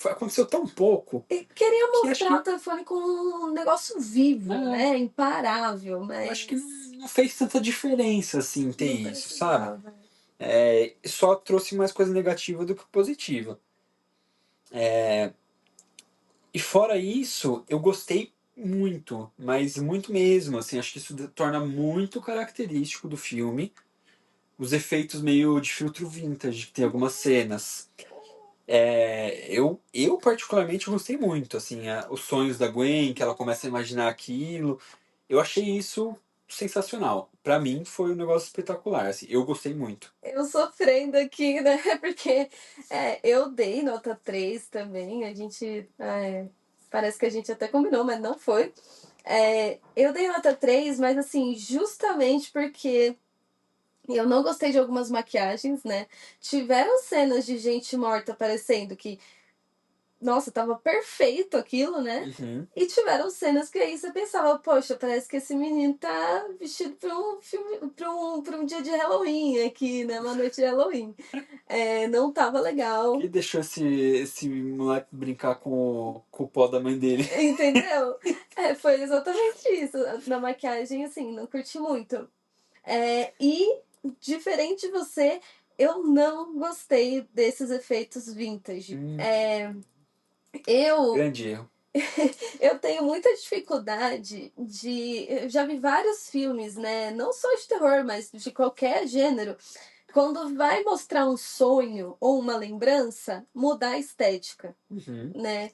aconteceu tão pouco
e queria
que acho
mostrar o
que,
telefone como um negócio vivo,
né,
né? Imparável,
eu acho que
mas
não fez tanta diferença assim ter
não
isso, sabe?
precisava.
Só trouxe mais coisa negativa do que positiva. E fora isso, eu gostei muito, mas muito mesmo, assim, acho que isso torna muito característico do filme os efeitos meio de filtro vintage que tem algumas cenas. Eu particularmente gostei muito, assim, os sonhos da Gwen, que ela começa a imaginar aquilo. Eu achei isso sensacional. Pra mim foi um negócio espetacular, assim, eu gostei muito.
Eu sofrendo aqui, né? Porque eu dei nota 3 também. A gente. Parece que a gente até combinou, mas não foi. Eu dei nota 3, mas assim, justamente porque eu não gostei de algumas maquiagens, né? Tiveram cenas de gente morta aparecendo que, nossa, tava perfeito aquilo, né?
Uhum.
E tiveram cenas que aí você pensava, poxa, parece que esse menino tá vestido pra um filme, pra um dia de Halloween aqui, né? Uma noite de Halloween. Não tava legal,
Quem deixou esse moleque brincar com o pó da mãe dele?
entendeu? Foi exatamente isso. Na maquiagem, assim, não curti muito. E, diferente de você, eu não gostei desses efeitos vintage.
Hum,
Eu,
grande erro.
eu tenho muita dificuldade de. Eu já vi vários filmes, né? Não só de terror, mas de qualquer gênero. Quando vai mostrar um sonho ou uma lembrança, mudar a estética,
Uhum.
né?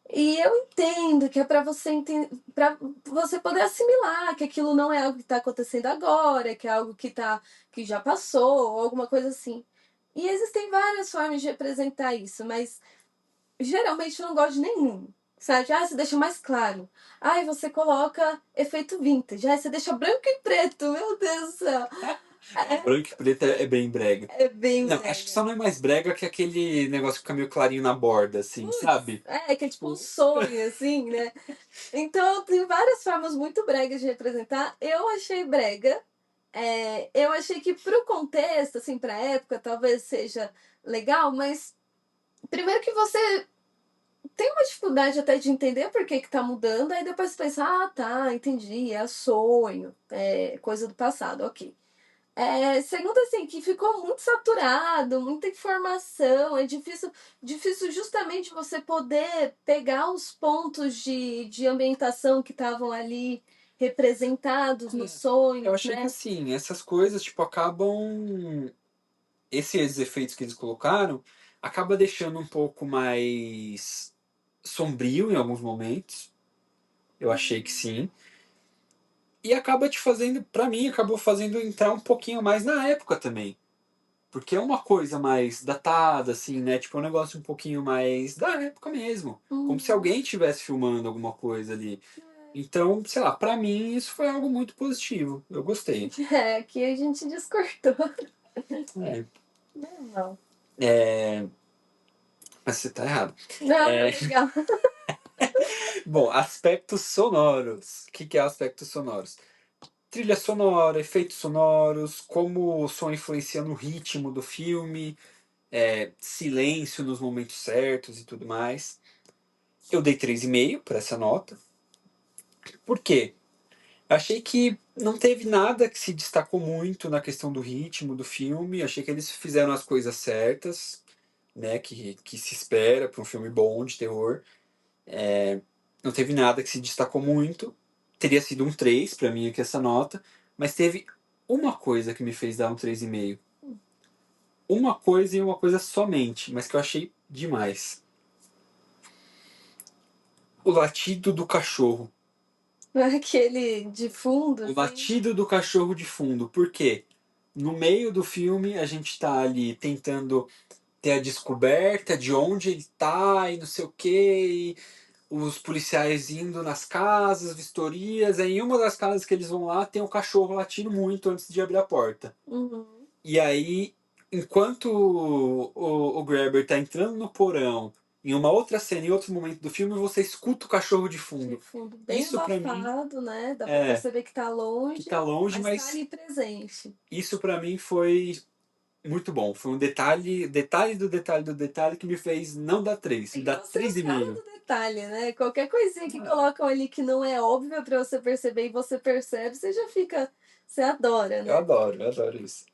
E eu entendo que é para você poder assimilar que aquilo não é algo que está acontecendo agora, que é algo que já passou, ou alguma coisa assim. E existem várias formas de representar isso, mas geralmente eu não gosto de nenhum. Sabe? Você deixa mais claro. Você coloca efeito vintage. Você deixa branco e preto. Meu Deus do céu.
Não, branco e preto é bem brega.
É bem
Não, acho que
brega.
só não é mais brega que aquele negócio que fica meio clarinho na borda, assim,
Putz,
sabe?
que é tipo um
Tipo,
sonho, assim, né? Então, tem várias formas muito bregas de representar. Eu achei brega. Eu achei que pro contexto, assim, pra época, talvez seja legal, mas primeiro que você tem uma dificuldade até de entender por que que tá mudando, aí depois você pensa, ah, tá, entendi, é sonho, é coisa do passado, ok. Segundo, assim, que ficou muito saturado, muita informação, é difícil justamente você poder pegar os pontos de ambientação que estavam ali representados nos
eu
sonhos,
achei que
né?
assim, essas coisas, tipo, acabam. Esses efeitos que eles colocaram acaba deixando um pouco mais sombrio em alguns momentos. Eu achei que sim. E acaba te fazendo, pra mim, acabou fazendo entrar um pouquinho mais na época também. Porque é uma coisa mais datada, assim, né? Tipo, é um negócio um pouquinho mais da época mesmo. Como se
Uhum.
alguém estivesse filmando alguma coisa ali. Então, sei lá, pra mim isso foi algo muito positivo. Eu gostei.
Aqui a gente discordou.
É,
Normal.
é, mas você tá errado.
Não,
É,
legal.
bom, aspectos sonoros. O que que é aspectos sonoros? Trilha sonora, efeitos sonoros, como o som influencia no ritmo do filme, silêncio nos momentos certos e tudo mais. Eu dei 3,5 para essa nota. Por quê? Achei que não teve nada que se destacou muito na questão do ritmo do filme. Achei que eles fizeram as coisas certas, né? Que se espera para um filme bom de terror. Não teve nada que se destacou muito. Teria sido um 3 para mim aqui essa nota. Mas teve uma coisa que me fez dar um 3,5. Uma coisa e uma coisa somente, mas que eu achei demais. O latido do cachorro.
Aquele de fundo,
O
assim.
latido do cachorro de fundo. Por quê? No meio do filme, a gente tá ali tentando ter a descoberta de onde ele tá e não sei o quê. E os policiais indo nas casas, vistorias. Aí em uma das casas que eles vão lá, tem o cachorro latindo muito antes de abrir a porta.
Uhum.
E aí, enquanto o Grabber tá entrando no porão, em uma outra cena, em outro momento do filme, você escuta o cachorro de
De
fundo.
fundo bem
Isso pra mim
abafado, né? Dá pra
é
perceber que tá
que
longe,
tá longe,
mas tá
mas
ali presente.
isso pra mim foi muito bom. Foi um detalhe, detalhe do detalhe do detalhe que me fez não dar 3,
É
me
que
dar
você é
três
o
e
cara
meio.
do detalhe, né? Qualquer coisinha que colocam ali que não é óbvia pra você perceber e você percebe, você já fica. Você adora, né?
Eu adoro isso.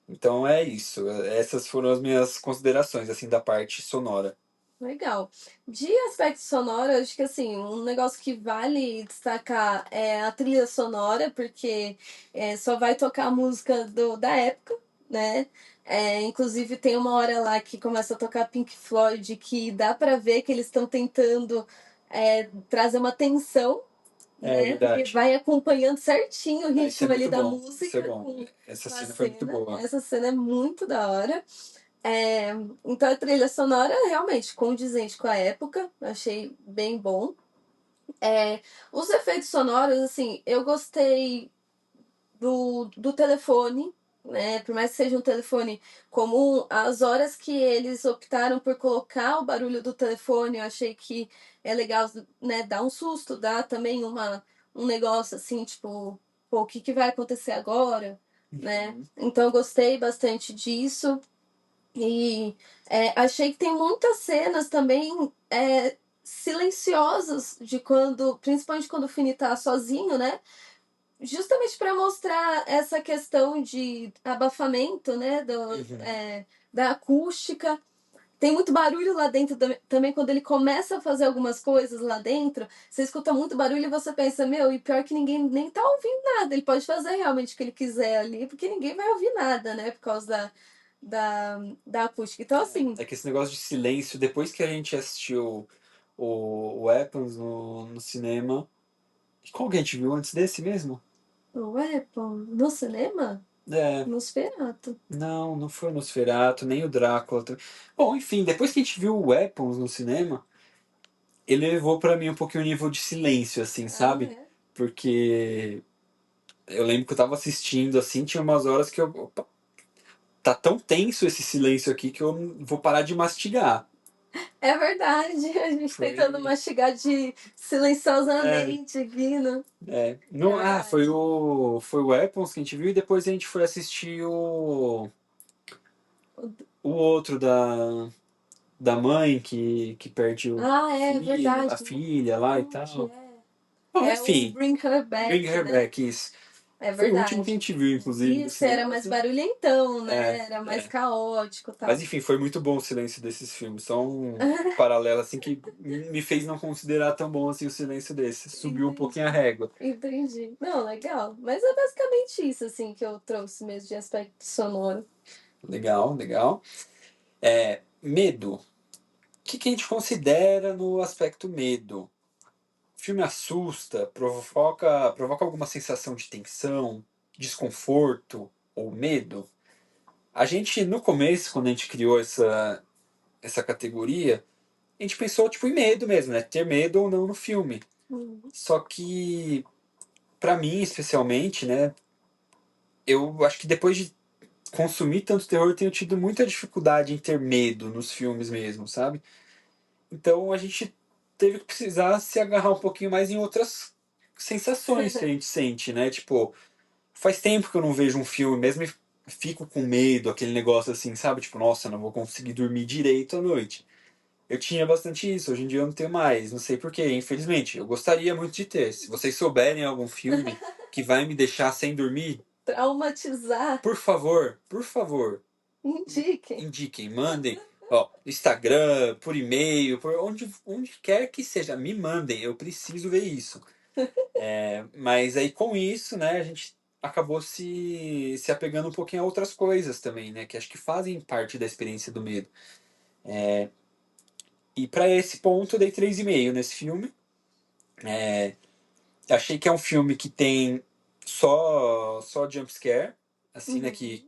Então é isso. Essas foram as minhas considerações assim da parte sonora.
Legal. De aspecto sonoro, eu acho que assim, um negócio que vale destacar é a trilha sonora, porque só vai tocar a música da época, né? Inclusive tem uma hora lá que começa a tocar Pink Floyd que dá pra ver que eles estão tentando trazer uma tensão,
É
né? Porque
verdade.
vai acompanhando certinho o
Ah, isso é
ritmo ali
muito
da
bom. Isso é
música
bom. Essa
com a
cena foi muito
cena.
boa.
Essa cena é muito da hora. É, então a trilha sonora é realmente condizente com a época, achei bem bom. Os efeitos sonoros, assim, eu gostei do telefone, né? Por mais que seja um telefone comum, as horas que eles optaram por colocar o barulho do telefone, eu achei que é legal, né? Dar um susto, dá também um negócio assim, tipo, pô, o que, que vai acontecer agora? Né?
Uhum.
Então eu gostei bastante disso. E achei que tem muitas cenas também silenciosas de quando, principalmente quando o Fini tá sozinho, né? Justamente para mostrar essa questão de abafamento, né?
Uhum.
Da acústica. Tem muito barulho lá dentro também, quando ele começa a fazer algumas coisas lá dentro, você escuta muito barulho e você pensa, meu, e pior que ninguém nem tá ouvindo nada. Ele pode fazer realmente o que ele quiser ali, porque ninguém vai ouvir nada, né? Por causa da acústica. Então, assim,
É que esse negócio de silêncio, depois que a gente assistiu o Weapons no cinema. Qual que a gente viu antes desse mesmo?
o Apple no cinema?
É,
Nosferatu.
não, não foi o Nosferatu, nem o Drácula. Bom, enfim, depois que a gente viu o Weapons no cinema, ele levou pra mim um pouquinho o nível de silêncio, assim,
Ah,
sabe?
é?
Porque Eu lembro que eu tava assistindo assim, tinha umas horas que eu. Opa, tá tão tenso esse silêncio aqui que eu não vou parar de mastigar.
É verdade, a gente tentando
Foi.
mastigar de
É,
silenciosamente aqui, né? É
não, foi
verdade.
o Weapons que a gente viu e depois a gente foi assistir o outro da mãe que perde
Ah, é
a
verdade.
filha lá e
Como que
tal.
é?
Bom,
É o
enfim,
Bring Her
Bring
Back,
Her
né?
Back, isso.
É
Foi o último que a
verdade.
gente viu, inclusive, do
Isso,
cinema,
era mais
mas,
barulhentão,
é,
né? Era mais
é.
caótico e
Mas
tal.
enfim, foi muito bom o silêncio desses filmes. Só um paralelo assim que me fez não considerar tão bom assim o silêncio desse. Subiu um pouquinho a
Entendi.
régua.
Entendi. Não, legal. Mas é basicamente isso, assim, que eu trouxe mesmo de aspecto sonoro.
Legal, legal. Medo. O que a gente considera no aspecto medo? O filme assusta, provoca alguma sensação de tensão, desconforto ou medo? A gente, no começo, quando a gente criou essa categoria, a gente pensou tipo em medo mesmo, né? Ter medo ou não no filme.
Uhum.
Só que, pra mim, especialmente, né? Eu acho que depois de consumir tanto terror, eu tenho tido muita dificuldade em ter medo nos filmes mesmo, sabe? Então a gente teve que precisar se agarrar um pouquinho mais em outras sensações que a gente sente, né? Tipo, faz tempo que eu não vejo um filme, mesmo e fico com medo, aquele negócio assim, sabe? Tipo, nossa, não vou conseguir dormir direito à noite. Eu tinha bastante isso, hoje em dia eu não tenho mais, não sei porquê, infelizmente. Eu gostaria muito de ter. Se vocês souberem algum filme que vai me deixar sem dormir,
Traumatizar,
por favor,
indiquem.
indiquem, mandem, ó, Instagram, por e-mail, por onde quer que seja, me mandem, eu preciso ver isso. Mas aí com isso, né, a gente acabou se apegando um pouquinho a outras coisas também, né, que acho que fazem parte da experiência do medo. E para esse ponto eu dei 3,5 nesse filme. Achei que é um filme que tem só jump scare, assim, né,
Uhum.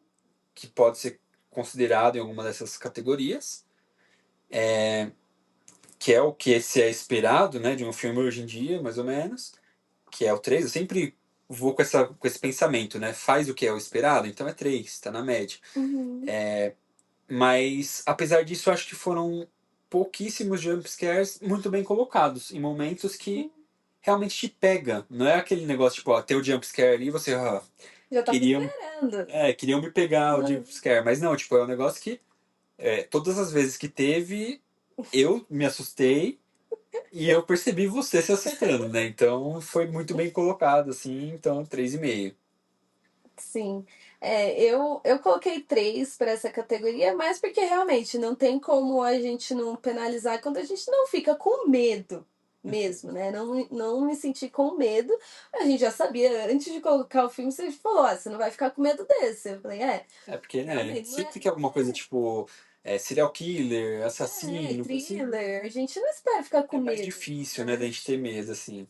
que pode ser considerado em alguma dessas categorias, que é o que se é esperado, né, de um filme hoje em dia, mais ou menos, que é o 3. Eu sempre vou com esse pensamento, né, faz o que é o esperado, então é 3, tá na média.
Uhum.
Mas, apesar disso, eu acho que foram pouquíssimos jump scares muito bem colocados, em momentos que realmente te pega. Não é aquele negócio, tipo, ó, tem o jump scare ali e você,
Já tava
queriam,
esperando.
queriam me pegar o
Uhum.
jump scare. Mas não, tipo, é um negócio que todas as vezes que teve, eu me assustei e eu percebi você se assustando, né? Então foi muito bem colocado, assim, então 3,5.
Sim. Eu coloquei três para essa categoria, mas porque realmente não tem como a gente não penalizar quando a gente não fica com medo mesmo, né? Não me sentir com medo. A gente já sabia, antes de colocar o filme, você falou, você não vai ficar com medo desse. Eu falei,
Porque, né,
realmente, não é.
sempre que é alguma coisa tipo serial killer, assassino, assim,
Thriller, a gente não espera ficar
é
com
mais
medo,
difícil, né, da
né?
gente ter medo, assim.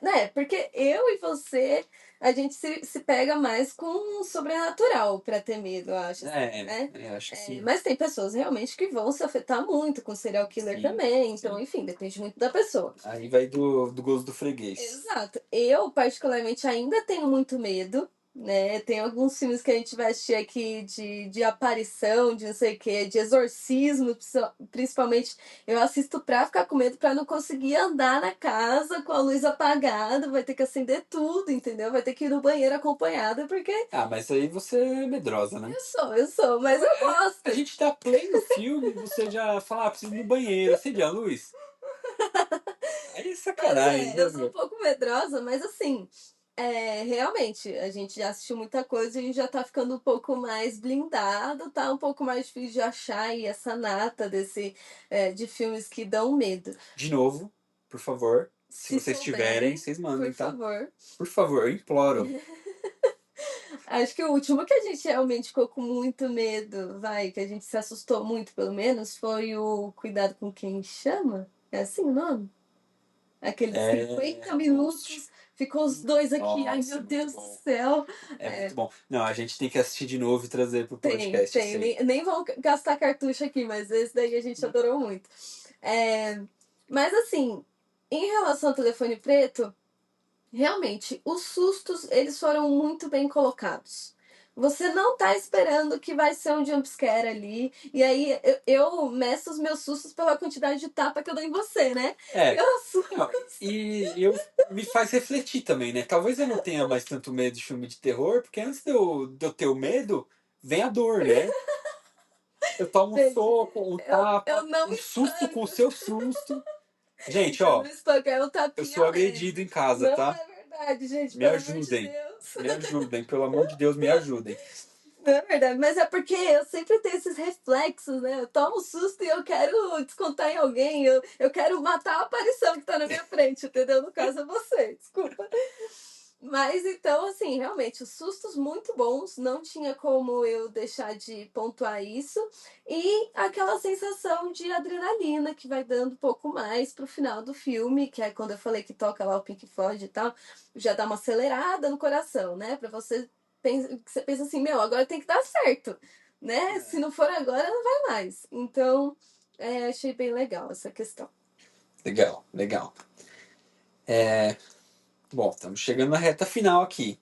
Né? Porque eu e você, a gente se pega mais com o sobrenatural pra ter medo, eu acho, assim, né?
Acho que sim.
Mas tem pessoas realmente que vão se afetar muito com serial killer
Sim,
também, então,
sim.
enfim, depende muito da pessoa.
Aí vai do gosto do freguês.
Exato. Eu, particularmente, ainda tenho muito medo, né? Tem alguns filmes que a gente vai assistir aqui de aparição, de não sei o quê, de exorcismo, principalmente. Eu assisto pra ficar com medo, pra não conseguir andar na casa com a luz apagada, vai ter que acender tudo, entendeu? Vai ter que ir no banheiro acompanhada, porque
Ah, mas aí você é medrosa, né?
eu sou, mas eu
A
gosto.
gente dá play no filme, você já fala, preciso ir no banheiro, acende a luz. Aí é
Pois
sacanagem,
é,
né,
eu sou um
meu?
pouco medrosa, mas assim, realmente, a gente já assistiu muita coisa e já tá ficando um pouco mais blindado, tá um pouco mais difícil de achar aí essa nata de filmes que dão medo.
De novo, por favor, se
Se
vocês tiverem,
souberem,
vocês
por
mandem, tá?
favor.
Por favor, eu imploro.
Acho que o último que a gente realmente ficou com muito medo, que a gente se assustou muito, pelo menos, foi o Cuidado com Quem Chama. É assim o nome? Aqueles
É.
50
Host.
minutos, ficou os dois aqui, ai
Nossa,
meu
é muito
Deus do
bom.
céu.
É muito
É,
bom. Não, a gente tem que assistir de novo e trazer pro podcast
tem.
isso aí.
Nem vão gastar cartucho aqui, mas esse daí a gente adorou muito. É, mas assim, em relação ao telefone preto, realmente, os sustos, eles foram muito bem colocados. Você não tá esperando que vai ser um jumpscare ali, e aí eu meço os meus sustos pela quantidade de tapa que eu dou em você, né?
É,
Eu
não, e eu me faz refletir também, né? Talvez eu não tenha mais tanto medo de filme de terror, porque antes de eu ter o medo, vem a dor, né? Eu tomo um
Gente,
soco, um
eu
tapa,
não
um susto com o
espanco.
seu susto. Gente,
Eu não
ó,
espanco, é um
eu sou
tapinha
agredido
leve.
em casa,
Não
tá?
é verdade, gente,
Me
pelo amor de
ajudem.
Deus.
Me ajudem, pelo amor de Deus, me ajudem.
Não é verdade, mas é porque eu sempre tenho esses reflexos, né? Eu tomo um susto e eu quero descontar em alguém, eu quero matar a aparição que tá na minha frente, entendeu? No caso é você, desculpa. Mas então, assim, realmente, os sustos muito bons, não tinha como eu deixar de pontuar isso. E aquela sensação de adrenalina que vai dando um pouco mais pro final do filme, que é quando eu falei que toca lá o Pink Floyd e tal, já dá uma acelerada no coração, né? Pra você pensa assim, meu, agora tem que dar certo, né? Se não for agora, não vai mais. Então, achei bem legal essa questão.
Legal, legal. Bom, estamos chegando na reta final aqui.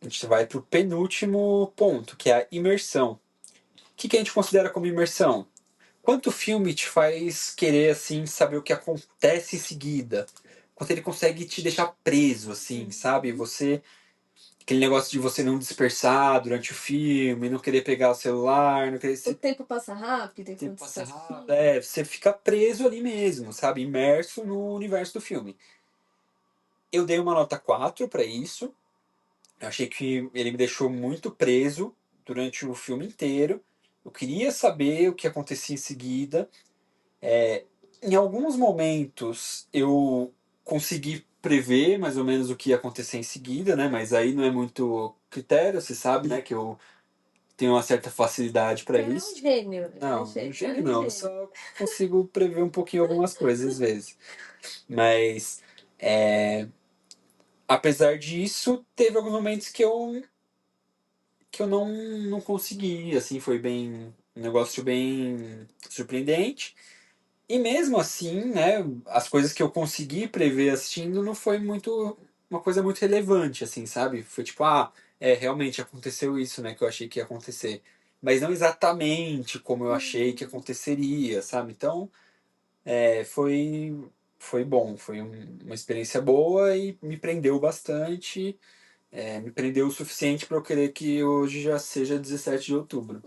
A gente vai pro penúltimo ponto, que é a imersão. O que a gente considera como imersão? Quanto o filme te faz querer, assim, saber o que acontece em seguida? Quanto ele consegue te deixar preso, assim, sabe?
Uhum.
Você. Aquele negócio de você não dispersar durante o filme, não querer pegar o celular, não querer.
O
Se
tempo passa rápido
o tempo
enquanto você
passa
faz o
rápido.
filme.
É, você fica preso ali mesmo, sabe? Imerso no universo do filme. Eu dei uma nota 4 pra isso. Eu achei que ele me deixou muito preso durante o filme inteiro. Eu queria saber o que acontecia em seguida. Em alguns momentos eu consegui prever mais ou menos o que ia acontecer em seguida, né? Mas aí não é muito critério, você sabe, né? Que eu tenho uma certa facilidade para
Você é um
isso.
gênio, é um
Não,
gênio, é
gênio
um
não, eu
gênio.
só consigo prever um pouquinho algumas coisas às vezes. Mas, apesar disso, teve alguns momentos que eu não consegui, assim, foi bem um negócio bem surpreendente. E mesmo assim, né, as coisas que eu consegui prever assistindo não foi muito uma coisa muito relevante, assim, sabe? Foi tipo, realmente aconteceu isso, né, que eu achei que ia acontecer. Mas não exatamente como eu achei que
Uhum.
aconteceria, sabe? Então, foi bom, foi uma experiência boa e me prendeu bastante, me prendeu o suficiente para eu querer que hoje já seja 17 de outubro.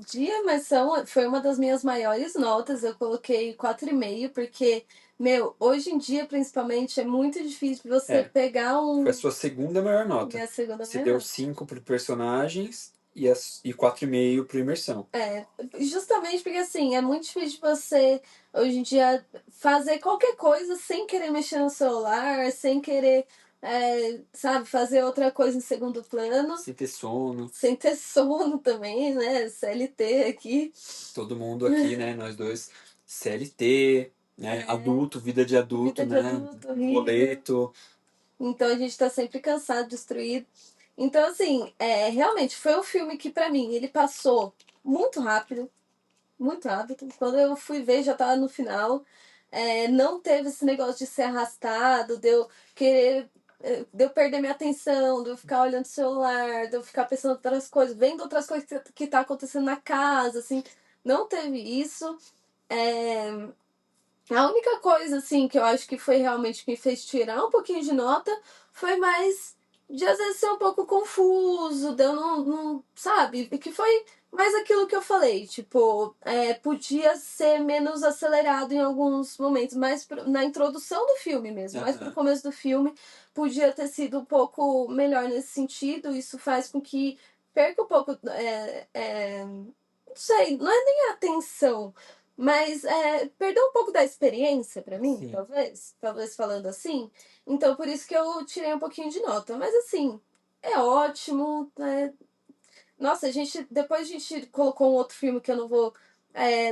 De imersão foi uma das minhas maiores notas. Eu coloquei 4,5 porque, meu, hoje em dia, principalmente, é muito difícil você
É,
pegar
foi a
um.
sua segunda maior nota.
Minha segunda
Você deu
maior.
5 para personagens e 4,5 para imersão.
É, justamente porque assim, é muito difícil você, hoje em dia, fazer qualquer coisa sem querer mexer no celular, sem querer, sabe, fazer outra coisa em segundo plano,
Sem ter sono.
sem ter sono também, né? CLT aqui.
Todo mundo aqui, né? Nós dois, CLT, né?
É,
Adulto, vida de adulto,
vida de
né?
adulto horrível.
Boleto.
Então a gente tá sempre cansado, destruído. Então, assim, realmente foi um filme que, pra mim, ele passou muito rápido. Muito rápido. Quando eu fui ver, já tava no final. Não teve esse negócio de ser arrastado, de eu querer. De eu perder minha atenção, de eu ficar olhando o celular, de eu ficar pensando em outras coisas, vendo outras coisas que tá acontecendo na casa, assim. Não teve isso. É, a única coisa, assim, que eu acho que foi realmente que me fez tirar um pouquinho de nota foi mais de às vezes ser um pouco confuso, de eu não sabe? Que foi mais aquilo que eu falei, tipo, podia ser menos acelerado em alguns momentos, mais na introdução do filme mesmo, mais pro
Aham.
começo do filme, podia ter sido um pouco melhor nesse sentido. Isso faz com que perca um pouco, não sei, não é nem a atenção, mas perdeu um pouco da experiência pra mim,
Sim.
talvez falando assim. Então por isso que eu tirei um pouquinho de nota. Mas assim, é ótimo, né? Nossa, depois a gente colocou um outro filme que eu não vou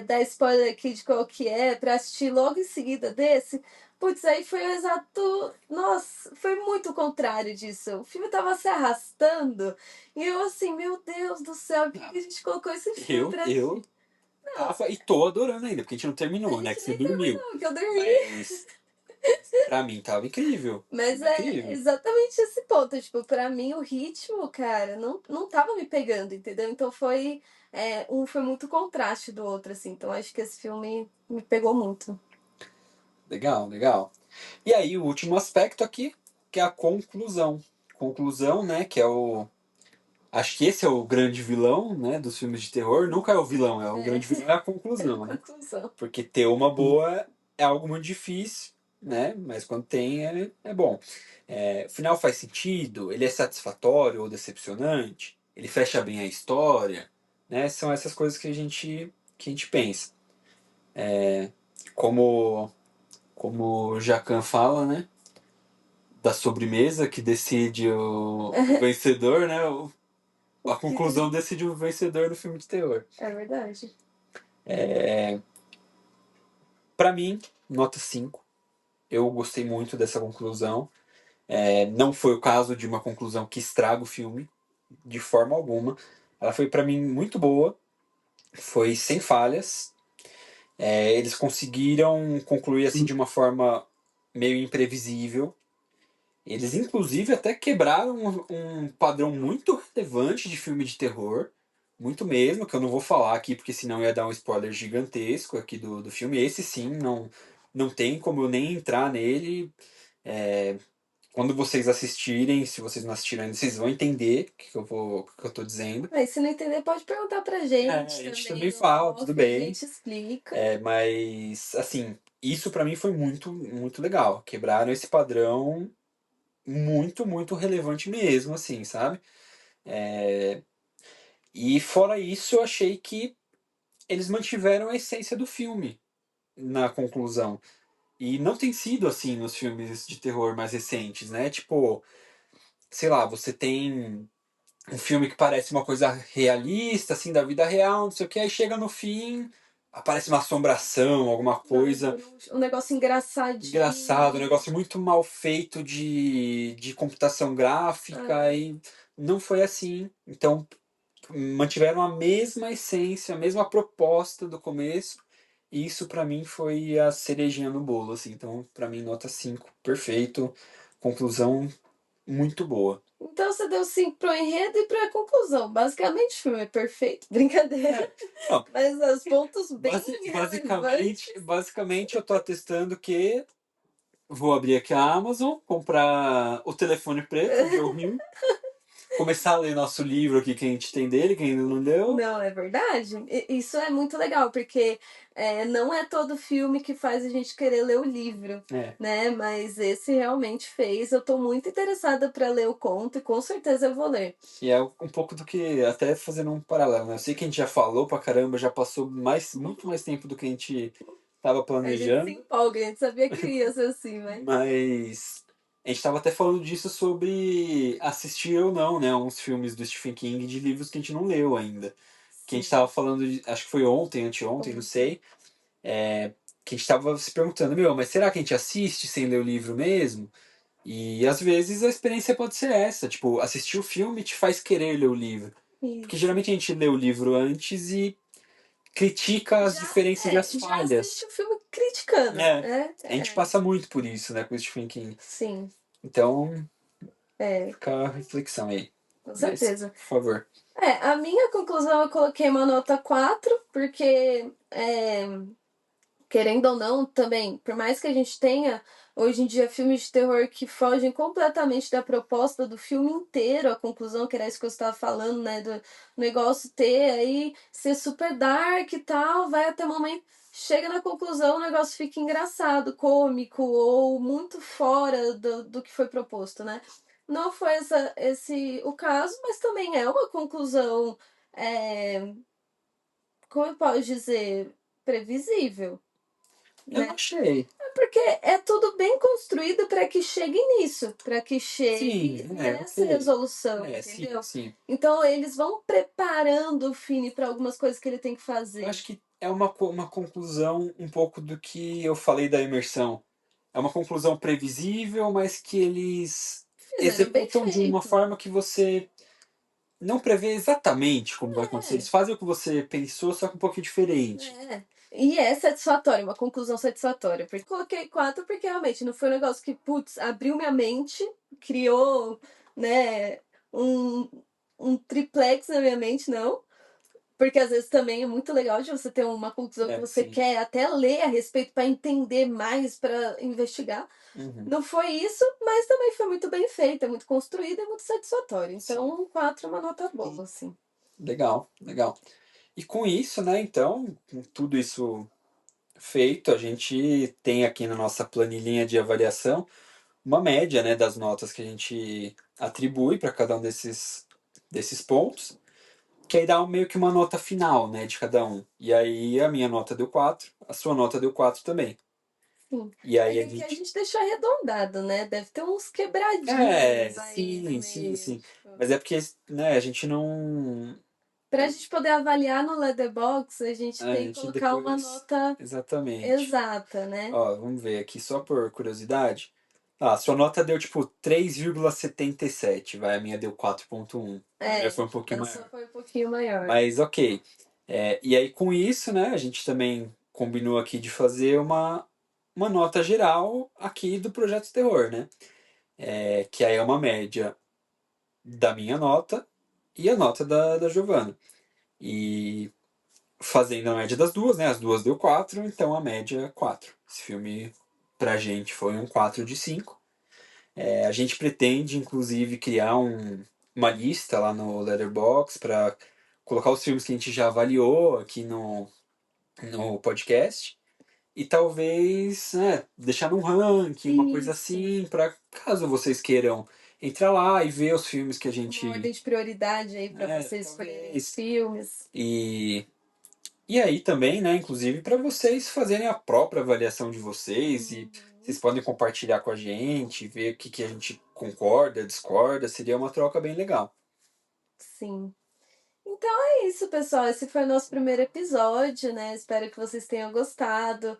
dar spoiler aqui de qual que é, pra assistir logo em seguida desse. Putz, aí foi o exato. Nossa, foi muito o contrário disso. O filme tava se arrastando e eu assim, meu Deus do céu, por que
Ah,
a gente colocou esse filme
Eu,
pra
eu
assistir? Não,
tava e tô adorando ainda, porque a gente não
a
terminou, né?
gente
Que você
nem
dormiu.
terminou, que eu dormi.
Mas Pra mim tava incrível.
Mas
Tava
é
incrível.
exatamente esse ponto, tipo, pra mim o ritmo, cara, não tava me pegando, entendeu? Então um foi muito contraste do outro, assim. Então acho que esse filme me pegou muito.
Legal, legal. E aí, o último aspecto aqui, que é a conclusão. Conclusão, né, que é o... Acho que esse é o grande vilão, né, dos filmes de terror. Nunca é o vilão, é o
É,
grande vilão é a
é a
conclusão, né?
conclusão.
Porque ter uma boa é algo muito difícil, né? Mas quando tem é bom. É, o final faz sentido? Ele é satisfatório ou decepcionante? Ele fecha bem a história? Né? São essas coisas que a gente pensa. Como, como o Jacan fala, né? Da sobremesa que decide o vencedor, né? A conclusão decide o vencedor do filme de terror.
É verdade.
Pra mim, nota 5. Eu gostei muito dessa conclusão. É, não foi o caso de uma conclusão que estraga o filme, de forma alguma. Ela foi pra mim muito boa, foi sem falhas. É, eles conseguiram concluir assim de uma forma meio imprevisível. Eles inclusive até quebraram um padrão muito relevante de filme de terror, muito mesmo, que eu não vou falar aqui porque senão ia dar um spoiler gigantesco aqui do filme. Esse sim, não tem como eu nem entrar nele. É, quando vocês assistirem, se vocês não assistiram ainda, vocês vão entender o que eu tô dizendo.
Aí, se não entender, pode perguntar pra
É,
gente
a gente
também
também
no
fala, tudo
off, a
bem.
gente explica.
É, mas, assim, isso pra mim foi muito legal. Quebraram esse padrão muito relevante mesmo, assim, sabe? E fora isso, eu achei que eles mantiveram a essência do filme na conclusão. E não tem sido assim nos filmes de terror mais recentes, né? Tipo, sei lá, você tem um filme que parece uma coisa realista, assim, da vida real, não sei o que, aí chega no fim, aparece uma assombração, alguma
Uma
coisa
bruxa, um negócio
engraçado, um
engraçadinho.
negócio muito mal feito de computação gráfica,
É.
e não foi assim. Então, mantiveram a mesma essência, a mesma proposta do começo, e isso pra mim foi a cerejinha no bolo, assim. Então, pra mim, nota 5 perfeito, conclusão muito boa.
Então você deu 5 pro enredo e pra conclusão. Basicamente, o filme é perfeito, brincadeira.
É, não,
Mas os pontos bem relevantes.
basicamente eu tô atestando que vou abrir aqui a Amazon, comprar o telefone preto, ver o rio, começar a ler nosso livro aqui que a gente tem dele, que ainda não leu.
Não, é verdade. Isso é muito legal, porque não é todo filme que faz a gente querer ler o livro,
É,
né? Mas esse realmente fez. Eu tô muito interessada para ler o conto e com certeza eu vou ler.
e é um pouco do que, até fazendo um paralelo, né? Eu sei que a gente já falou pra caramba, já passou muito mais tempo do que a gente tava
A gente se
planejando,
empolga, a gente sabia que ia ser assim, mas.
mas a gente tava até falando disso sobre assistir ou não, né? Uns filmes do Stephen King de livros que a gente não leu ainda. Que a gente
Sim,
tava falando, acho que foi ontem, anteontem, não
ontem.
sei, que a gente tava se perguntando, meu, mas será que a gente assiste sem ler o livro mesmo? E às vezes a experiência pode ser essa, tipo, assistir o filme te faz querer ler o livro. Porque
Isso.
geralmente a gente lê o livro antes e critica as diferenças e as
Já assiste
falhas.
o filme criticando,
É,
né?
a gente passa muito por isso, né, com o Stephen King.
Sim,
Então,
é,
fica a reflexão aí.
com
Mas,
certeza.
por favor.
A minha conclusão eu coloquei uma nota 4 porque querendo ou não, também, por mais que a gente tenha hoje em dia filmes de terror que fogem completamente da proposta do filme inteiro, a conclusão, que era isso que eu estava falando, né? Do negócio ter aí, ser super dark e tal, vai até o momento. Chega na conclusão, o negócio fica engraçado, cômico ou muito fora do que foi proposto, né? Não foi esse o caso, mas também é uma conclusão, é, como eu posso dizer, previsível,
Eu
né?
achei.
Porque é tudo bem construído para que chegue nisso, para que chegue
Sim,
nessa
ok.
resolução,
Sim,
entendeu?
sim.
Então eles vão preparando o Fini para algumas coisas que ele tem que
Eu
fazer.
acho que é uma conclusão um pouco do que eu falei da imersão. É uma conclusão previsível, mas que eles
Fizeram bem
executam de uma
feito.
forma que você não prevê exatamente como vai acontecer.
É,
Eles fazem o que você pensou, só que um pouquinho diferente.
é. E é satisfatório, uma conclusão satisfatória. Porque coloquei 4 porque realmente não foi um negócio que, putz, abriu minha mente, criou, né, um, um triplex na minha mente, não. Porque às vezes também é muito legal de você ter uma conclusão que
É,
você
sim.
quer até ler a respeito para entender mais, para investigar.
Uhum,
Não foi isso, mas também foi muito bem feita, muito construída e muito satisfatória. Então,
sim.
um 4 é uma nota boa, assim.
Legal, legal. E com isso, né, então, com tudo isso feito, a gente tem aqui na nossa planilhinha de avaliação uma média, né, das notas que a gente atribui para cada um desses pontos, que aí dá meio que uma nota final, né, de cada um. E aí a minha nota deu 4, a sua nota deu 4 também.
Sim.
E
É
aí
que
a
aqui a
gente.
gente deixou arredondado, né? Deve ter uns quebradinhos aí no
Sim, sim,
meio.
sim.
Tipo.
Mas é porque, né, a gente não.
Pra gente poder avaliar no Letterboxd, a gente
A
tem que
gente
colocar uma
depois.
nota
Exatamente.
exata, né?
Ó, vamos ver aqui, só por curiosidade. Ah, sua nota deu tipo 3,77, vai, a minha deu 4,1. A minha
É,
foi um pouquinho
a sua
maior.
foi um pouquinho maior.
Mas ok. E aí com isso, né, a gente também combinou aqui de fazer uma nota geral aqui do Projeto Terror, né? Que aí é uma média da minha nota e a nota da Giovana. E fazendo a média das duas, né? As duas deu 4, então a média é 4. Esse filme pra gente foi um 4 de 5. A gente pretende, inclusive, criar uma lista lá no Letterboxd para colocar os filmes que a gente já avaliou aqui no podcast. E talvez, né, deixar num ranking, uma coisa
Isso.
assim, para caso vocês queiram entrar lá e ver os filmes que a
Uma
gente.
ordem de prioridade aí pra vocês escolherem os
Talvez.
filmes.
E E aí também, né, inclusive para vocês fazerem a própria avaliação de vocês e
Uhum.
vocês podem compartilhar com a gente, ver o que a gente concorda, discorda, seria uma troca bem legal.
Sim. Então é isso, pessoal. Esse foi o nosso primeiro episódio, né? Espero que vocês tenham gostado.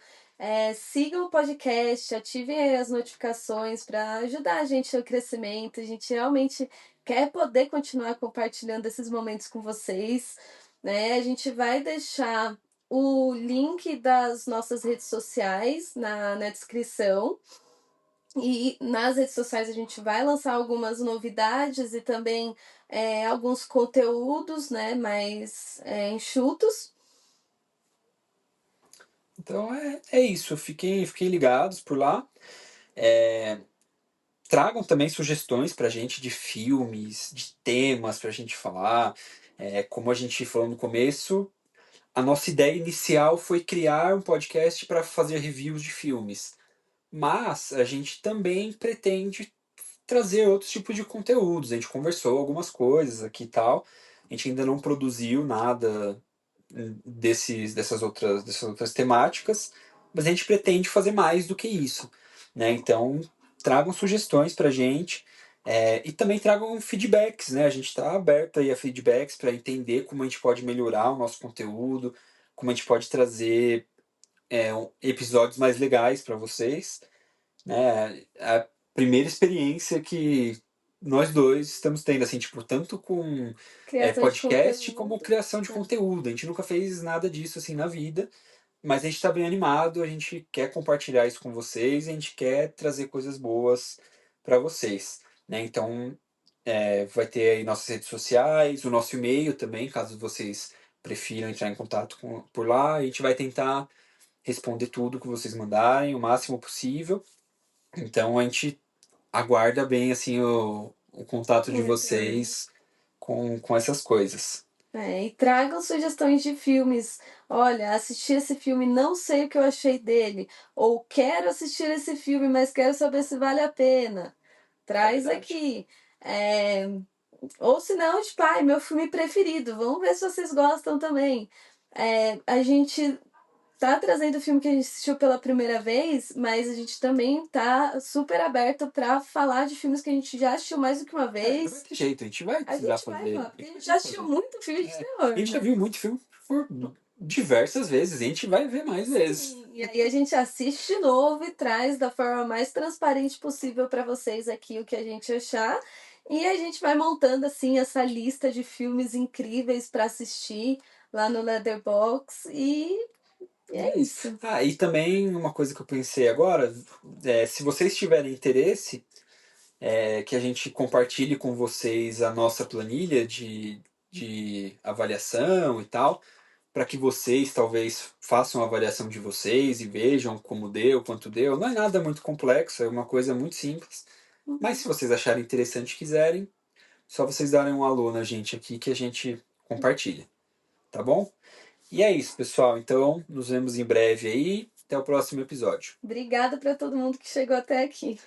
Sigam o podcast, ativem aí as notificações para ajudar a gente no crescimento. A gente realmente quer poder continuar compartilhando esses momentos com vocês, né? A gente vai deixar o link das nossas redes sociais na descrição. E nas redes sociais a gente vai lançar algumas novidades e também alguns conteúdos, né, mais enxutos.
Então é isso, fiquem ligados por lá. É, tragam também sugestões pra gente de filmes, de temas pra gente falar. Como a gente falou no começo, a nossa ideia inicial foi criar um podcast para fazer reviews de filmes. Mas a gente também pretende trazer outros tipos de conteúdos. A gente conversou algumas coisas aqui e tal. A gente ainda não produziu nada dessas outras temáticas, mas a gente pretende fazer mais do que isso, né? Então tragam sugestões para a gente, e também tragam feedbacks, né? A gente está aberto aí a feedbacks para entender como a gente pode melhorar o nosso conteúdo, como a gente pode trazer episódios mais legais para vocês, né? A primeira experiência que nós dois estamos tendo, assim, tipo, tanto com
Criação de
podcast como
conteúdo.
criação de
Né?
conteúdo. A gente nunca fez nada disso, assim, na vida, mas a gente está bem animado, a gente quer compartilhar isso com vocês, a gente quer trazer coisas boas para vocês, né? Então, vai ter aí nossas redes sociais, o nosso e-mail também, caso vocês prefiram entrar em contato por lá. A gente vai tentar responder tudo que vocês mandarem, o máximo possível. Então a gente aguarda bem assim o contato
O
de
retorno.
vocês com essas coisas.
E tragam sugestões de filmes. Olha, assisti esse filme, não sei o que eu achei dele. Ou quero assistir esse filme, mas quero saber se vale a pena.
É
Traz
verdade.
aqui. Ou se não, tipo, ai, meu filme preferido. Vamos ver se vocês gostam também. A gente tá trazendo o filme que a gente assistiu pela primeira vez, mas a gente também tá super aberto pra falar de filmes que a gente já assistiu mais do que uma
Não vai
vez.
ter jeito, a gente vai
A
precisar
gente vai
fazer.
falar,
A
porque a
gente vai
gente
ter
já
que
assistiu
fazer.
muito filme de
A
terror,
gente já
né?
viu muito filme por diversas vezes, a gente vai ver mais vezes.
Sim, e aí a gente assiste de novo e traz da forma mais transparente possível pra vocês aqui o que a gente achar. E a gente vai montando assim essa lista de filmes incríveis pra assistir lá no Letterboxd e E é isso.
Ah, e também uma coisa que eu pensei agora, se vocês tiverem interesse, que a gente compartilhe com vocês a nossa planilha de avaliação e tal, para que vocês talvez façam a avaliação de vocês e vejam como deu, quanto deu. Não é nada muito complexo, é uma coisa muito simples. Mas se
Uhum.
vocês acharem interessante e quiserem, só vocês darem um alô na gente aqui que a gente compartilha, tá bom? E é isso, pessoal. Então, nos vemos em breve aí. Até o próximo episódio.
Obrigada para todo mundo que chegou até aqui.